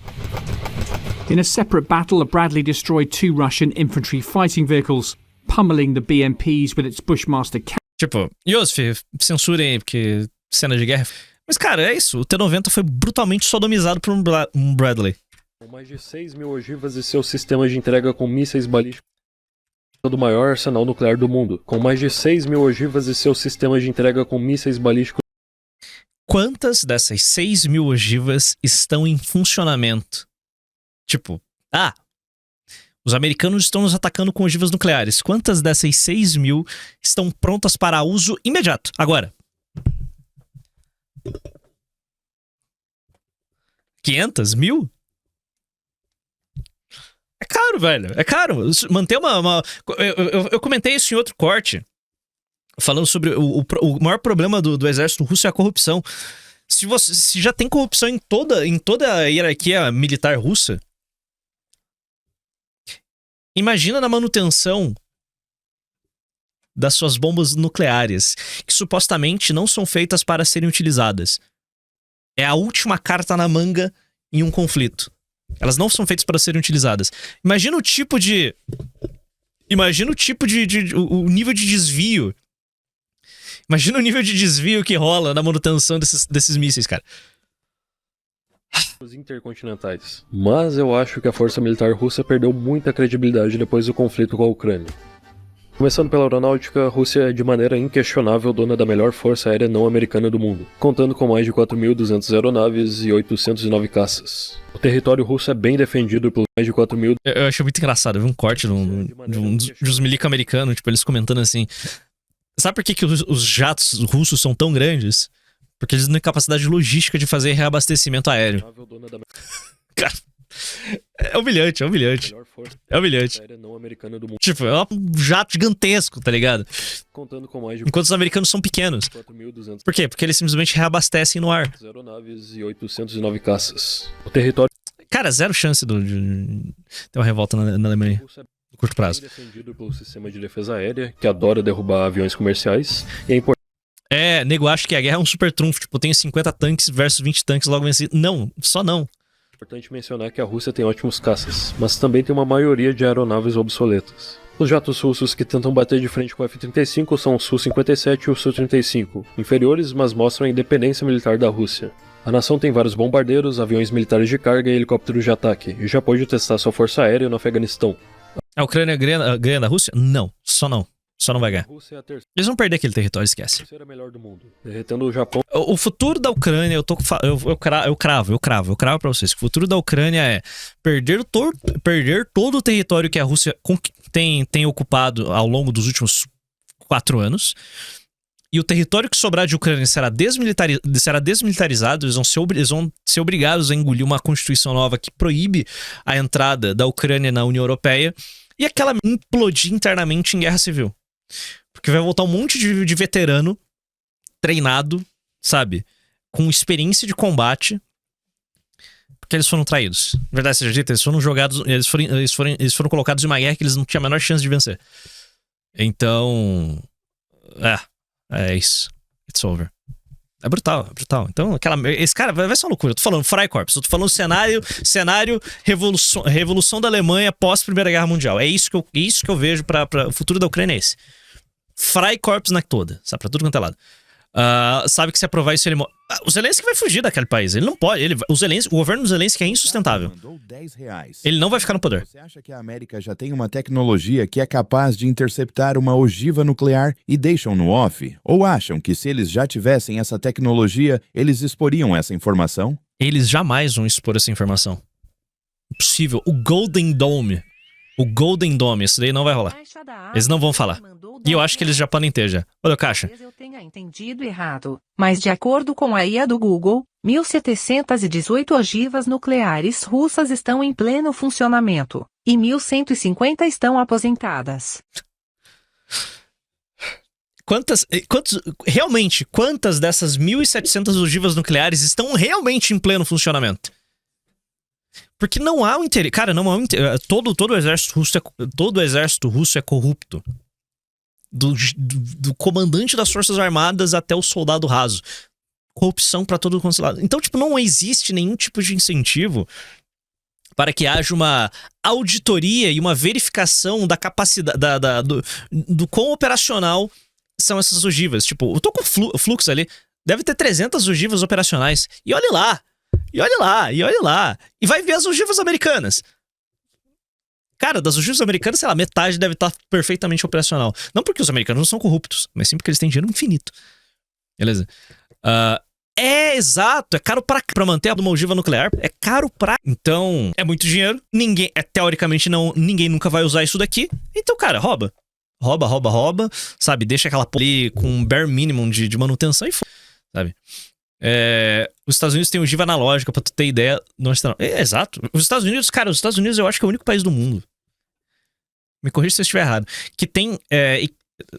In a separate battle, a Bradley destroyed 2 Russian infantry fighting vehicles, pummeling the BMPs with its Bushmaster cannon. Tipo, Yosef, censurem aí, porque cena de guerra. Mas, cara, é isso. O T-90 foi brutalmente sodomizado por um Bradley. Com mais de 6.000 ogivas e seus sistemas de entrega com mísseis balísticos do maior arsenal nuclear do mundo. Com mais de 6.000 ogivas e seus sistemas de entrega com mísseis balísticos. Quantas dessas 6.000 ogivas estão em funcionamento? Tipo, os americanos estão nos atacando com ogivas nucleares. Quantas dessas 6.000 estão prontas para uso imediato? Agora. 500? 1.000? É caro, velho. É caro. Manter eu comentei isso em outro corte. Falando sobre o maior problema do exército russo é a corrupção. Se já tem corrupção em toda a hierarquia militar russa, imagina na manutenção das suas bombas nucleares, que supostamente não são feitas para serem utilizadas. É a última carta na manga em um conflito. Elas não são feitas para serem utilizadas. Imagina o tipo de... o nível de desvio. Imagina o nível de desvio que rola na manutenção desses mísseis, cara. Intercontinentais. Mas eu acho que a força militar russa perdeu muita credibilidade depois do conflito com a Ucrânia. Começando pela aeronáutica, a Rússia é de maneira inquestionável dona da melhor força aérea não americana do mundo, contando com mais de 4.200 aeronaves e 809 caças. O território russo é bem defendido por mais de 4.000... Eu achei muito engraçado, eu vi um corte dos milico americanos, tipo, eles comentando assim... Sabe por que os jatos russos são tão grandes? Porque eles não têm capacidade logística de fazer reabastecimento aéreo. Cara, é humilhante. Tipo, é um jato gigantesco, tá ligado? Enquanto os americanos são pequenos. Por quê? Porque eles simplesmente reabastecem no ar. Aeronaves e 809 caças. O território... Cara, zero chance de ter uma revolta na Alemanha. No curto prazo. É defendido pelo sistema de defesa aérea, que adora derrubar aviões comerciais, e é importante. Nego acha que a guerra é um super trunfo, tipo, eu tenho 50 tanques versus 20 tanques logo venci. Não, só não. É importante mencionar que a Rússia tem ótimos caças, mas também tem uma maioria de aeronaves obsoletas. Os jatos russos que tentam bater de frente com o F-35 são o Su-57 e o Su-35, inferiores, mas mostram a independência militar da Rússia. A nação tem vários bombardeiros, aviões militares de carga e helicópteros de ataque, e já pode testar sua força aérea no Afeganistão. A Ucrânia ganha da Rússia? Não, só não. Só não vai ganhar. Eles vão perder aquele território, esquece. Melhor do mundo, derretendo o Japão. O futuro da Ucrânia, eu cravo pra vocês. O futuro da Ucrânia é perder todo o território que a Rússia tem ocupado ao longo dos últimos 4 anos. E o território que sobrar de Ucrânia será desmilitarizado. Eles vão ser obrigados a engolir uma constituição nova que proíbe a entrada da Ucrânia na União Europeia. E aquela implodir internamente em guerra civil. Porque vai voltar um monte de veterano treinado, sabe? Com experiência de combate. Porque eles foram traídos. Verdade seja dita, eles foram jogados. Eles foram colocados em uma guerra que eles não tinham a menor chance de vencer. Então. É isso. It's over. É brutal, é brutal. Então, esse cara vai ser uma loucura. Eu tô falando Freikorps, eu tô falando cenário revolução da Alemanha pós Primeira Guerra Mundial. É isso que eu vejo para o futuro da Ucrânia, é esse. Freikorps na toda, sabe? Pra tudo quanto é lado. Sabe que se aprovar isso, ele morre. O Zelensky vai fugir daquele país. Ele não pode. O governo do Zelensky é insustentável. Ele não vai ficar no poder. Você acha que a América já tem uma tecnologia que é capaz de interceptar uma ogiva nuclear e deixam no off? Ou acham que se eles já tivessem essa tecnologia, eles exporiam essa informação? Eles jamais vão expor essa informação. Impossível. O Golden Dome, esse daí não vai rolar. Eles não vão falar. E eu acho que eles já podem ter já. Olha, Caixa. Eu tenha entendido errado, mas de acordo com a IA do Google, 1.718 ogivas nucleares russas estão em pleno funcionamento, e 1.150 estão aposentadas. Quantas dessas 1.700 ogivas nucleares estão realmente em pleno funcionamento? Porque não há um interesse. Cara, não há um interesse. Todo o exército russo é corrupto. Do comandante das Forças Armadas até o soldado raso. Corrupção pra todo o lado. Então, tipo, não existe nenhum tipo de incentivo para que haja uma auditoria e uma verificação da capacidade, do quão operacional são essas ogivas. Tipo, eu tô com o fluxo ali. Deve ter 300 ogivas operacionais. E olhe lá. E vai ver as ogivas americanas. Cara, das ogivas americanas, sei lá, metade deve estar perfeitamente operacional. Não porque os americanos não são corruptos, mas sim porque eles têm dinheiro infinito. Beleza? Exato, é caro pra manter uma ogiva nuclear. É caro pra... Então, é muito dinheiro. Teoricamente, ninguém nunca vai usar isso daqui. Então, cara, rouba. Sabe? Deixa aquela porra ali com um bare minimum de manutenção e foda, sabe? Os Estados Unidos têm ogiva analógica, pra tu ter ideia. Exato. Os Estados Unidos eu acho que é o único país do mundo. Me corrija se eu estiver errado. Que tem...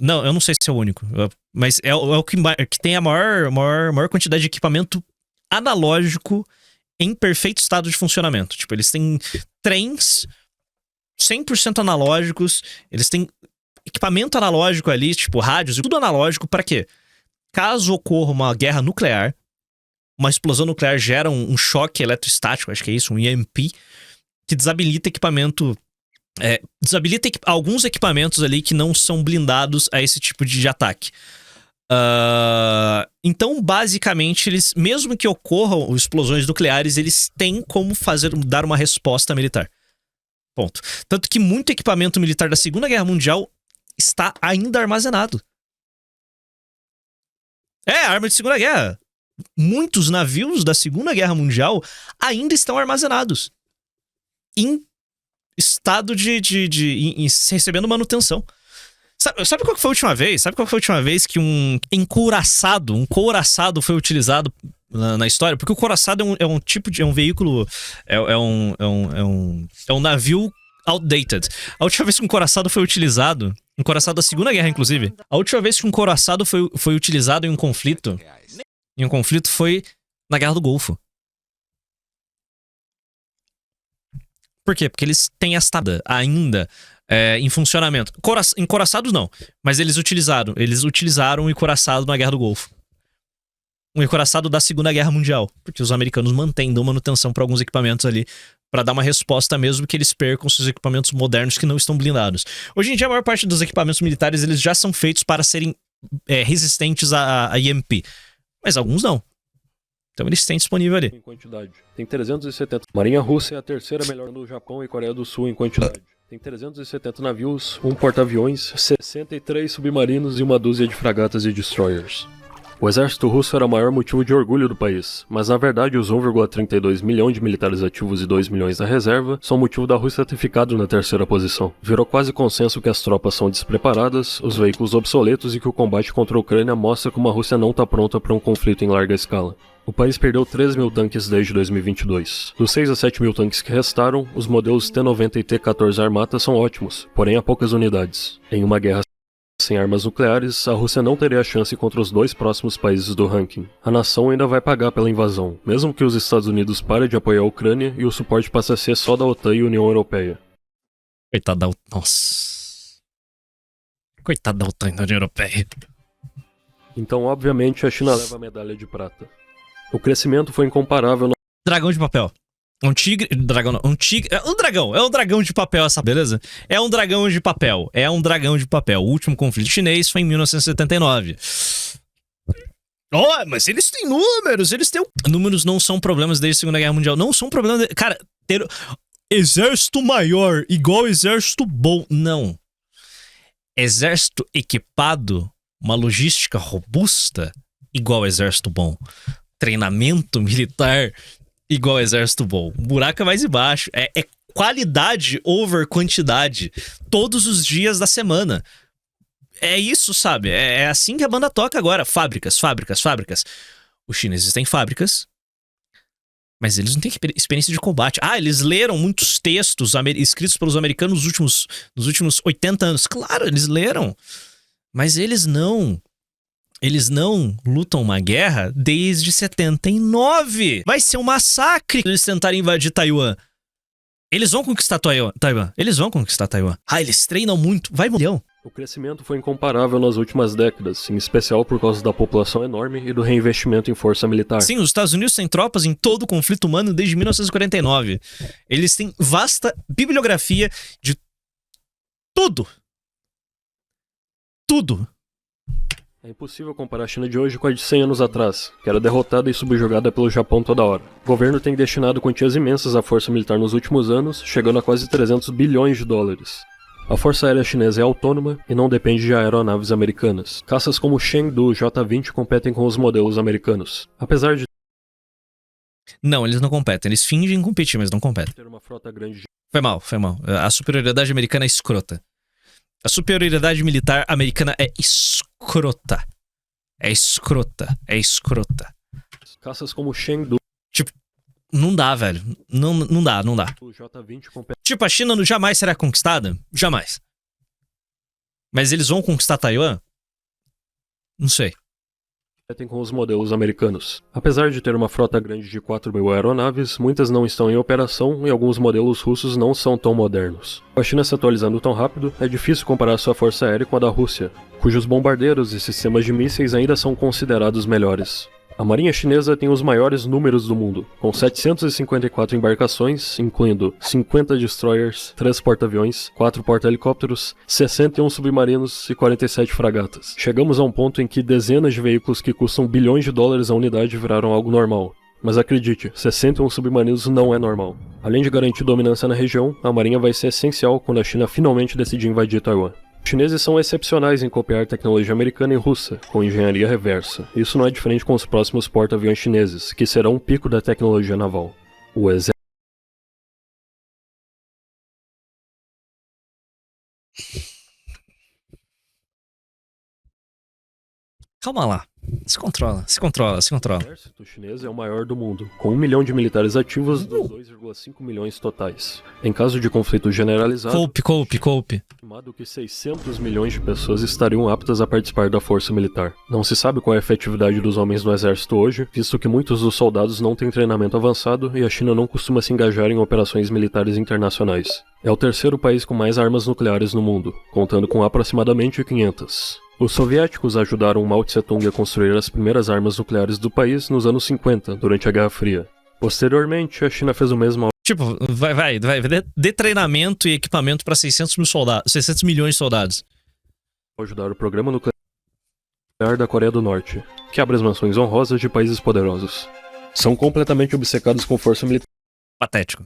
não, eu não sei se é o único. Mas é o que tem a maior quantidade de equipamento analógico em perfeito estado de funcionamento. Tipo, eles têm trens 100% analógicos. Eles têm equipamento analógico ali, tipo rádios e tudo analógico. Pra quê? Caso ocorra uma guerra nuclear, uma explosão nuclear gera um choque eletrostático, acho que é isso, um EMP, que desabilita equipamento... desabilita alguns equipamentos ali que não são blindados a esse tipo de ataque. Então, basicamente, eles, mesmo que ocorram explosões nucleares, eles têm como dar uma resposta militar. Ponto. Tanto que muito equipamento militar da Segunda Guerra Mundial está ainda armazenado. Arma de Segunda Guerra. Muitos navios da Segunda Guerra Mundial ainda estão armazenados. Em estado recebendo manutenção. Sabe qual que foi a última vez? Sabe qual foi a última vez que um couraçado foi utilizado na história? Porque o couraçado é um tipo de... é um veículo... é um navio outdated. A última vez que um couraçado foi utilizado... Um couraçado da Segunda Guerra, inclusive. A última vez que um couraçado foi utilizado em um conflito... foi na Guerra do Golfo. Por quê? Porque eles têm esta ainda em funcionamento. Encouraçados não, mas eles utilizaram o encouraçado na Guerra do Golfo. Um encouraçado da Segunda Guerra Mundial, porque os americanos dão manutenção para alguns equipamentos ali, para dar uma resposta mesmo que eles percam seus equipamentos modernos que não estão blindados. Hoje em dia, a maior parte dos equipamentos militares eles já são feitos para serem resistentes a EMP, mas alguns não. Então eles têm disponível ali. Em quantidade. Tem 370. Marinha Russa é a terceira melhor no Japão e Coreia do Sul em quantidade. Tem 370 navios, um porta-aviões, 63 submarinos e uma dúzia de fragatas e destroyers. O exército russo era o maior motivo de orgulho do país, mas na verdade os 1,32 milhão de militares ativos e 2 milhões da reserva são motivo da Rússia ter ficado na terceira posição. Virou quase consenso que as tropas são despreparadas, os veículos obsoletos e que o combate contra a Ucrânia mostra como a Rússia não está pronta para um conflito em larga escala. O país perdeu 3 mil tanques desde 2022. Dos 6 a 7 mil tanques que restaram, os modelos T-90 e T-14 Armata são ótimos, porém há poucas unidades. Em uma guerra sem armas nucleares, a Rússia não teria chance contra os 2 próximos países do ranking. A nação ainda vai pagar pela invasão, mesmo que os Estados Unidos parem de apoiar a Ucrânia e o suporte passe a ser só da OTAN e União Europeia. Coitado da OTAN. Nossa. Coitado da OTAN e da União Europeia. Então, obviamente, a China leva a medalha de prata. O crescimento foi incomparável. Dragão de papel. Um tigre. Dragão não. Um tigre. É um dragão. É um dragão de papel, essa beleza? É um dragão de papel. É um dragão de papel. O último conflito chinês foi em 1979. Oh, mas eles têm números. Eles têm. Números não são problemas desde a Segunda Guerra Mundial. Não são problemas. Cara, ter exército maior igual exército bom. Não. Exército equipado, uma logística robusta igual exército bom. Treinamento militar igual exército bom. O buraco é mais embaixo. É qualidade over quantidade. Todos os dias da semana. É isso, sabe? É assim que a banda toca agora. Fábricas. Os chineses têm fábricas, mas eles não têm experiência de combate. Ah, eles leram muitos textos escritos pelos americanos nos últimos 80 anos. Claro, eles leram. Mas eles não lutam uma guerra desde 79. Vai ser um massacre eles tentarem invadir Taiwan. Eles vão conquistar Taiwan. Eles vão conquistar Taiwan. Ah, eles treinam muito. Vai morrer. O crescimento foi incomparável nas últimas décadas, em especial por causa da população enorme e do reinvestimento em força militar. Sim, os Estados Unidos têm tropas em todo o conflito humano desde 1949. Eles têm vasta bibliografia de tudo. Tudo. É impossível comparar a China de hoje com a de 100 anos atrás, que era derrotada e subjugada pelo Japão toda hora. O governo tem destinado quantias imensas à força militar nos últimos anos, chegando a quase 300 bilhões de dólares. A Força Aérea Chinesa é autônoma e não depende de aeronaves americanas. Caças como o Chengdu J-20 competem com os modelos americanos. Apesar de não, eles não competem. Eles fingem competir, mas não competem. ter uma frota grande de... Foi mal. A superioridade americana é escrota. A superioridade militar americana é escrota. É escrota. Caças como o Chengdu... Tipo, não dá, velho. Não dá. O J-20 compete... Tipo, a China jamais será conquistada? Jamais. Mas eles vão conquistar Taiwan? Não sei. Competem com os modelos americanos. Apesar de ter uma frota grande de 4.000 aeronaves, muitas não estão em operação e alguns modelos russos não são tão modernos. Com a China se atualizando tão rápido, é difícil comparar sua força aérea com a da Rússia, cujos bombardeiros e sistemas de mísseis ainda são considerados melhores. A Marinha Chinesa tem os maiores números do mundo, com 754 embarcações, incluindo 50 destroyers, 3 porta-aviões, 4 porta-helicópteros, 61 submarinos e 47 fragatas. Chegamos a um ponto em que dezenas de veículos que custam bilhões de dólares a unidade viraram algo normal. Mas acredite, 61 submarinos não é normal. Além de garantir dominância na região, a Marinha vai ser essencial quando a China finalmente decidir invadir Taiwan. Os chineses são excepcionais em copiar tecnologia americana e russa, com engenharia reversa. Isso não é diferente com os próximos porta-aviões chineses, que serão um pico da tecnologia naval. O exército... Calma lá. Se controla. O exército chinês é o maior do mundo, com 1 milhão de militares ativos dos 2,5 milhões totais. Em caso de conflito generalizado, Cope. estimado que 600 milhões de pessoas estariam aptas a participar da força militar. Não se sabe qual é a efetividade dos homens no exército hoje, visto que muitos dos soldados não têm treinamento avançado e a China não costuma se engajar em operações militares internacionais. É o terceiro país com mais armas nucleares no mundo, contando com aproximadamente 500. Os soviéticos ajudaram Mao Tse-tung a construir as primeiras armas nucleares do país nos anos 50, durante a Guerra Fria. Posteriormente, a China fez o mesmo... Tipo, dê treinamento e equipamento para 600 milhões de soldados. Ajudar o programa nuclear da Coreia do Norte, que abre as mansões honrosas de países poderosos. São completamente obcecados com força militar. Patético.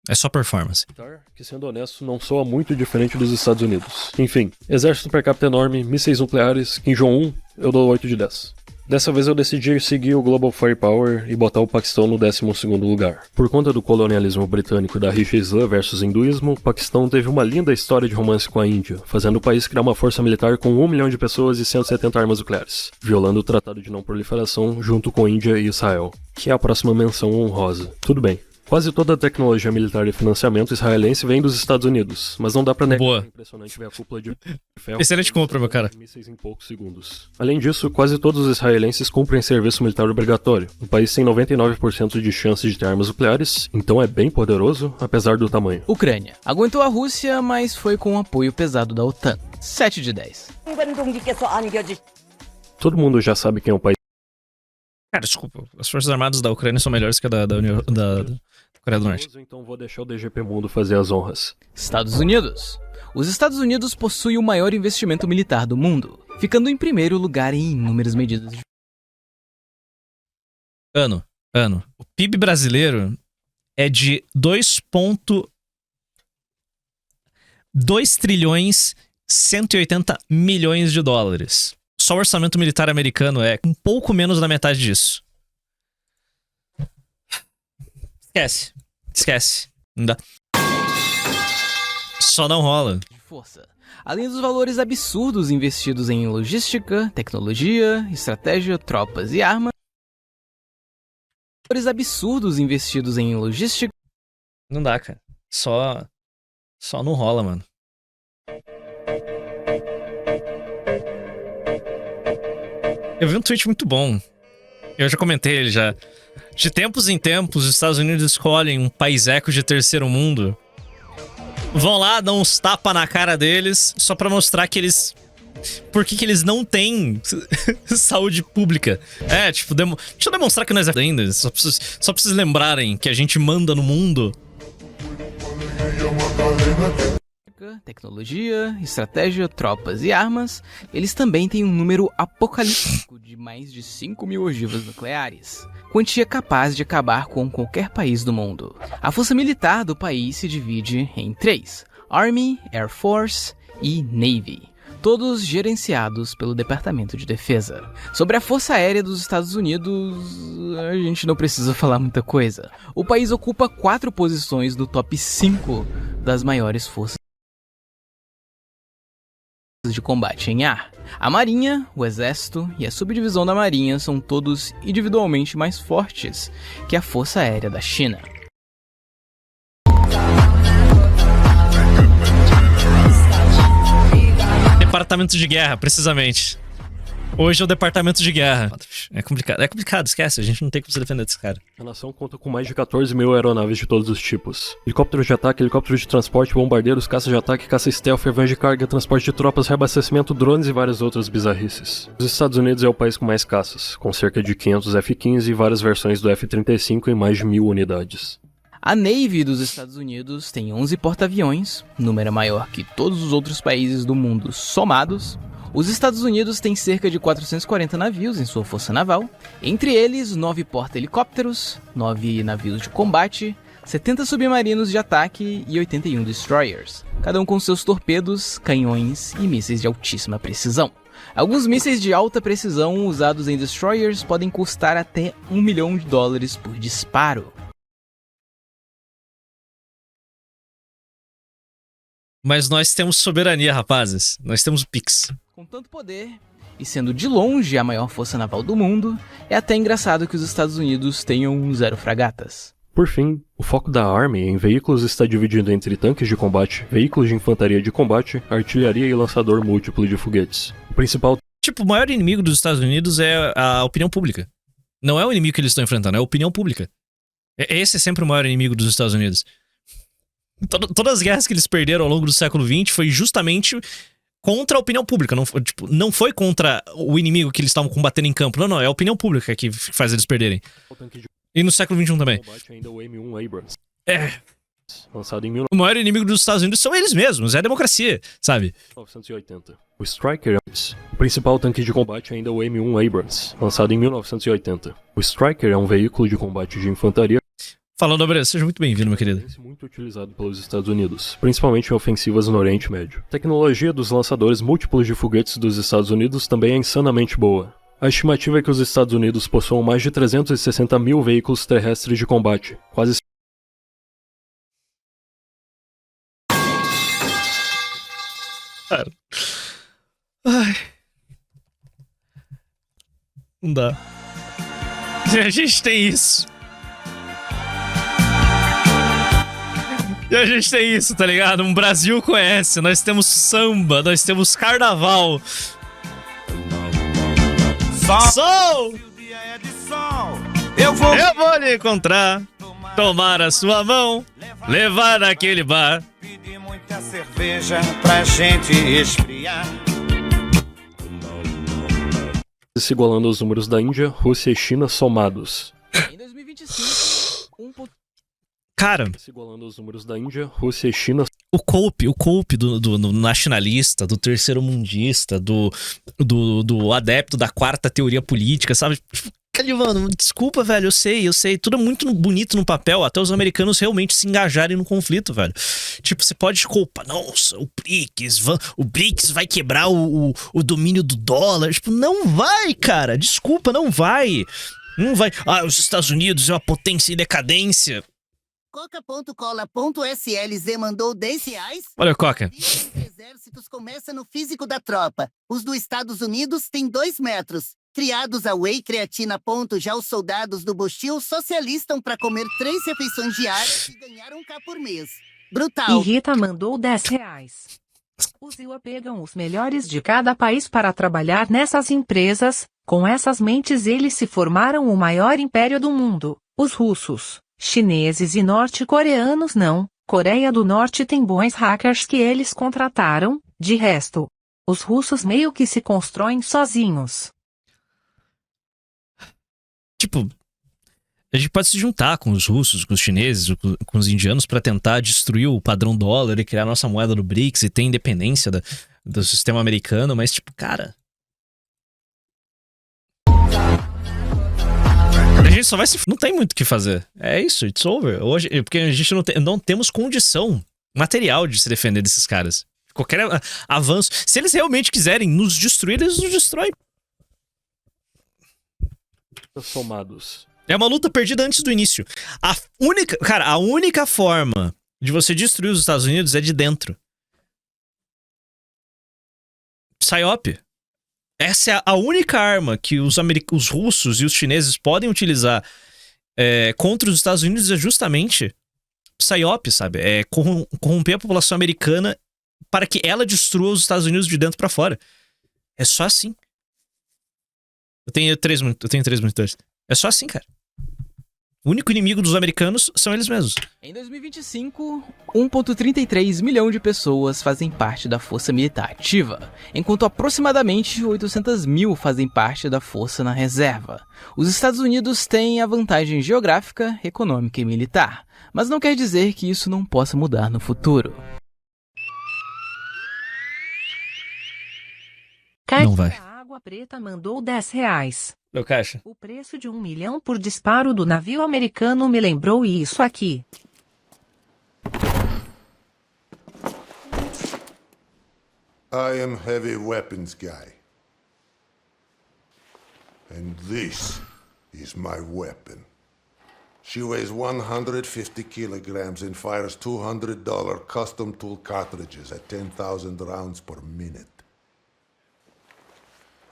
É só performance. Que, sendo honesto, não soa muito diferente dos Estados Unidos. Enfim, exército per capita enorme, mísseis nucleares, Kim Jong-un, eu dou 8 de 10. Dessa vez eu decidi seguir o Global Firepower e botar o Paquistão no 12º lugar. Por conta do colonialismo britânico e da rixa Islã versus hinduísmo, o Paquistão teve uma linda história de romance com a Índia, fazendo o país criar uma força militar com 1 milhão de pessoas e 170 armas nucleares, violando o Tratado de Não Proliferação junto com Índia e Israel, que é a próxima menção honrosa. Tudo bem. Quase toda a tecnologia militar e financiamento israelense vem dos Estados Unidos, mas não dá pra negar. Boa. Que é impressionante ver a cúpula de ferro. Excelente compra, meu cara. Mísseis em poucos segundos. Além disso, quase todos os israelenses cumprem serviço militar obrigatório. O país tem 99% de chances de ter armas nucleares, então é bem poderoso, apesar do tamanho. Ucrânia. Aguentou a Rússia, mas foi com o apoio pesado da OTAN. 7 de 10. Todo mundo já sabe quem é o país. Cara, desculpa. As Forças Armadas da Ucrânia são melhores que a da Coreia do Norte. Então vou deixar o DGP Mundo fazer as honras. Estados Unidos. Os Estados Unidos possuem o maior investimento militar do mundo, ficando em primeiro lugar em inúmeras medidas. Ano. O PIB brasileiro é de 2 trilhões 180 milhões de dólares. Só o orçamento militar americano é um pouco menos da metade disso. Esquece. Não dá. Só não rola. Força. Além dos valores absurdos investidos em logística, tecnologia, estratégia, tropas e armas. Valores absurdos investidos em logística. Não dá, cara. Só não rola, mano. Eu vi um tweet muito bom. Eu já comentei ele já. De tempos em tempos, os Estados Unidos escolhem um país eco de terceiro mundo. Vão lá, dão uns tapas na cara deles, só pra mostrar que eles... Por que eles não têm saúde pública. Tipo, deixa eu demonstrar que nós é ainda. Só pra vocês lembrarem que a gente manda no mundo. Tecnologia, estratégia, tropas e armas, eles também têm um número apocalíptico de mais de 5.000 ogivas nucleares, quantia capaz de acabar com qualquer país do mundo. A força militar do país se divide em 3: Army, Air Force e Navy, todos gerenciados pelo Departamento de Defesa. Sobre a Força Aérea dos Estados Unidos, a gente não precisa falar muita coisa. O país ocupa 4 posições no top 5 das maiores forças de combate em ar. A Marinha, o Exército e a subdivisão da Marinha são todos individualmente mais fortes que a Força Aérea da China. Departamento de Guerra, precisamente. Hoje é o Departamento de Guerra. É complicado, esquece. A gente não tem como se defender desse cara. A nação conta com mais de 14 mil aeronaves de todos os tipos. Helicópteros de ataque, helicópteros de transporte, bombardeiros, caças de ataque, caça stealth, aviões de carga, transporte de tropas, reabastecimento, drones e várias outras bizarrices. Os Estados Unidos é o país com mais caças, com cerca de 500 F-15 e várias versões do F-35 em mais de 1.000 unidades. A Navy dos Estados Unidos tem 11 porta-aviões, número maior que todos os outros países do mundo somados. Os Estados Unidos têm cerca de 440 navios em sua força naval, entre eles 9 porta-helicópteros, 9 navios de combate, 70 submarinos de ataque e 81 destroyers, cada um com seus torpedos, canhões e mísseis de altíssima precisão. Alguns mísseis de alta precisão usados em destroyers podem custar até $1 milhão por disparo. Mas nós temos soberania, rapazes. Nós temos o Pix. Com tanto poder, e sendo de longe a maior força naval do mundo, é até engraçado que os Estados Unidos tenham 0 fragatas. Por fim, o foco da Army em veículos está dividido entre tanques de combate, veículos de infantaria de combate, artilharia e lançador múltiplo de foguetes. O principal... Tipo, o maior inimigo dos Estados Unidos é a opinião pública. Não é o inimigo que eles estão enfrentando, é a opinião pública. Esse é sempre o maior inimigo dos Estados Unidos. Todas as guerras que eles perderam ao longo do século XX foi justamente contra a opinião pública. Não foi contra o inimigo que eles estavam combatendo em campo. Não, é a opinião pública que faz eles perderem. E no século XXI também. Ainda o M1 Abrams. Lançado em O maior inimigo dos Estados Unidos são eles mesmos, é a democracia, sabe? 1980. O Stryker, o principal tanque de combate ainda é o M1 Abrams, lançado em 1980. O Stryker é um veículo de combate de infantaria. Falando, Abreu, seja muito bem-vindo, meu querido. Muito utilizado pelos Estados Unidos, principalmente em ofensivas no Oriente Médio. A tecnologia dos lançadores múltiplos de foguetes dos Estados Unidos também é insanamente boa. A estimativa é que os Estados Unidos possuam mais de 360 mil veículos terrestres de combate, quase... Cara... Ai... Não dá. A gente tem isso. E a gente tem isso, tá ligado? Um Brasil conhece. Nós temos samba, nós temos carnaval. Sol! Eu vou lhe encontrar, tomar a sua mão, levar naquele bar. Muita cerveja pra gente esfriar. Se igualando aos números da Índia, Rússia e China somados. Em 2025, Cara, Se igualando aos números da Índia, Rússia e China. o cope do nacionalista, do terceiro mundista, do adepto da quarta teoria política, sabe? Cara, mano, desculpa, velho, eu sei. Tudo é muito bonito no papel, até os americanos realmente se engajarem no conflito, velho. Tipo, você pode culpar, nossa, o BRICS vai quebrar o domínio do dólar. Tipo, não vai, cara, desculpa, não vai. Não vai. Ah, os Estados Unidos é uma potência em decadência. Coca.cola.slz mandou R$10. Olha, Coca. Os exércitos começam no físico da tropa. Os dos Estados Unidos têm 2 metros. Criados a whey creatina. Já os soldados do Bostil socialistam para comer 3 refeições diárias e ganhar $1 por mês. Brutal. E Rita mandou R$10. Os IUA pegam os melhores de cada país para trabalhar nessas empresas. Com essas mentes eles se formaram o maior império do mundo. Os russos, chineses e norte-coreanos não. Coreia do Norte tem bons hackers que eles contrataram. De resto, os russos meio que se constroem sozinhos. Tipo, a gente pode se juntar com os russos, com os chineses, com os indianos pra tentar destruir o padrão dólar e criar a nossa moeda do BRICS e ter independência do sistema americano, mas tipo, cara... A gente só vai se... Não tem muito o que fazer. É isso, it's over. Hoje, porque a gente não temos condição material de se defender desses caras. Qualquer avanço... Se eles realmente quiserem nos destruir, eles nos destroem. Somados. É uma luta perdida antes do início. A única forma de você destruir os Estados Unidos é de dentro. PSYOP. Essa é a única arma que os russos e os chineses podem utilizar contra os Estados Unidos, é justamente PSYOP, sabe? É corromper a população americana para que ela destrua os Estados Unidos de dentro pra fora. É só assim. Eu tenho 3 monitores. É só assim, cara. O único inimigo dos americanos são eles mesmos. Em 2025, 1,33 milhão de pessoas fazem parte da força militar ativa, enquanto aproximadamente 800 mil fazem parte da força na reserva. Os Estados Unidos têm a vantagem geográfica, econômica e militar, mas não quer dizer que isso não possa mudar no futuro. Não vai. A Água Preta mandou R$10. Meu caixa. O preço de $1 milhão por disparo do navio americano me lembrou isso aqui. I am heavy weapons guy. And this is my weapon. She weighs 150 kilograms and fires $200 custom tool cartridges at 10,000 rounds per minute.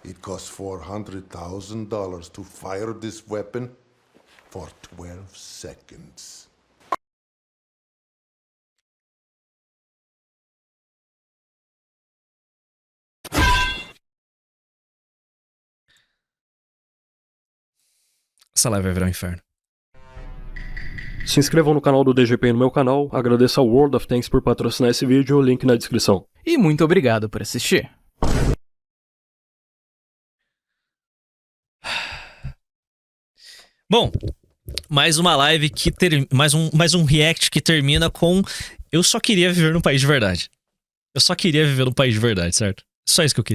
It costs $400,000 to fire this weapon for 12 seconds. Essa live vai virar um inferno. Se inscrevam no canal do DGP e no meu canal. Agradeço ao World of Tanks por patrocinar esse vídeo, link na descrição. E muito obrigado por assistir. Bom, mais uma live que mais um react que termina com eu só queria viver num país de verdade. Eu só queria viver num país de verdade, certo? Só isso que eu queria.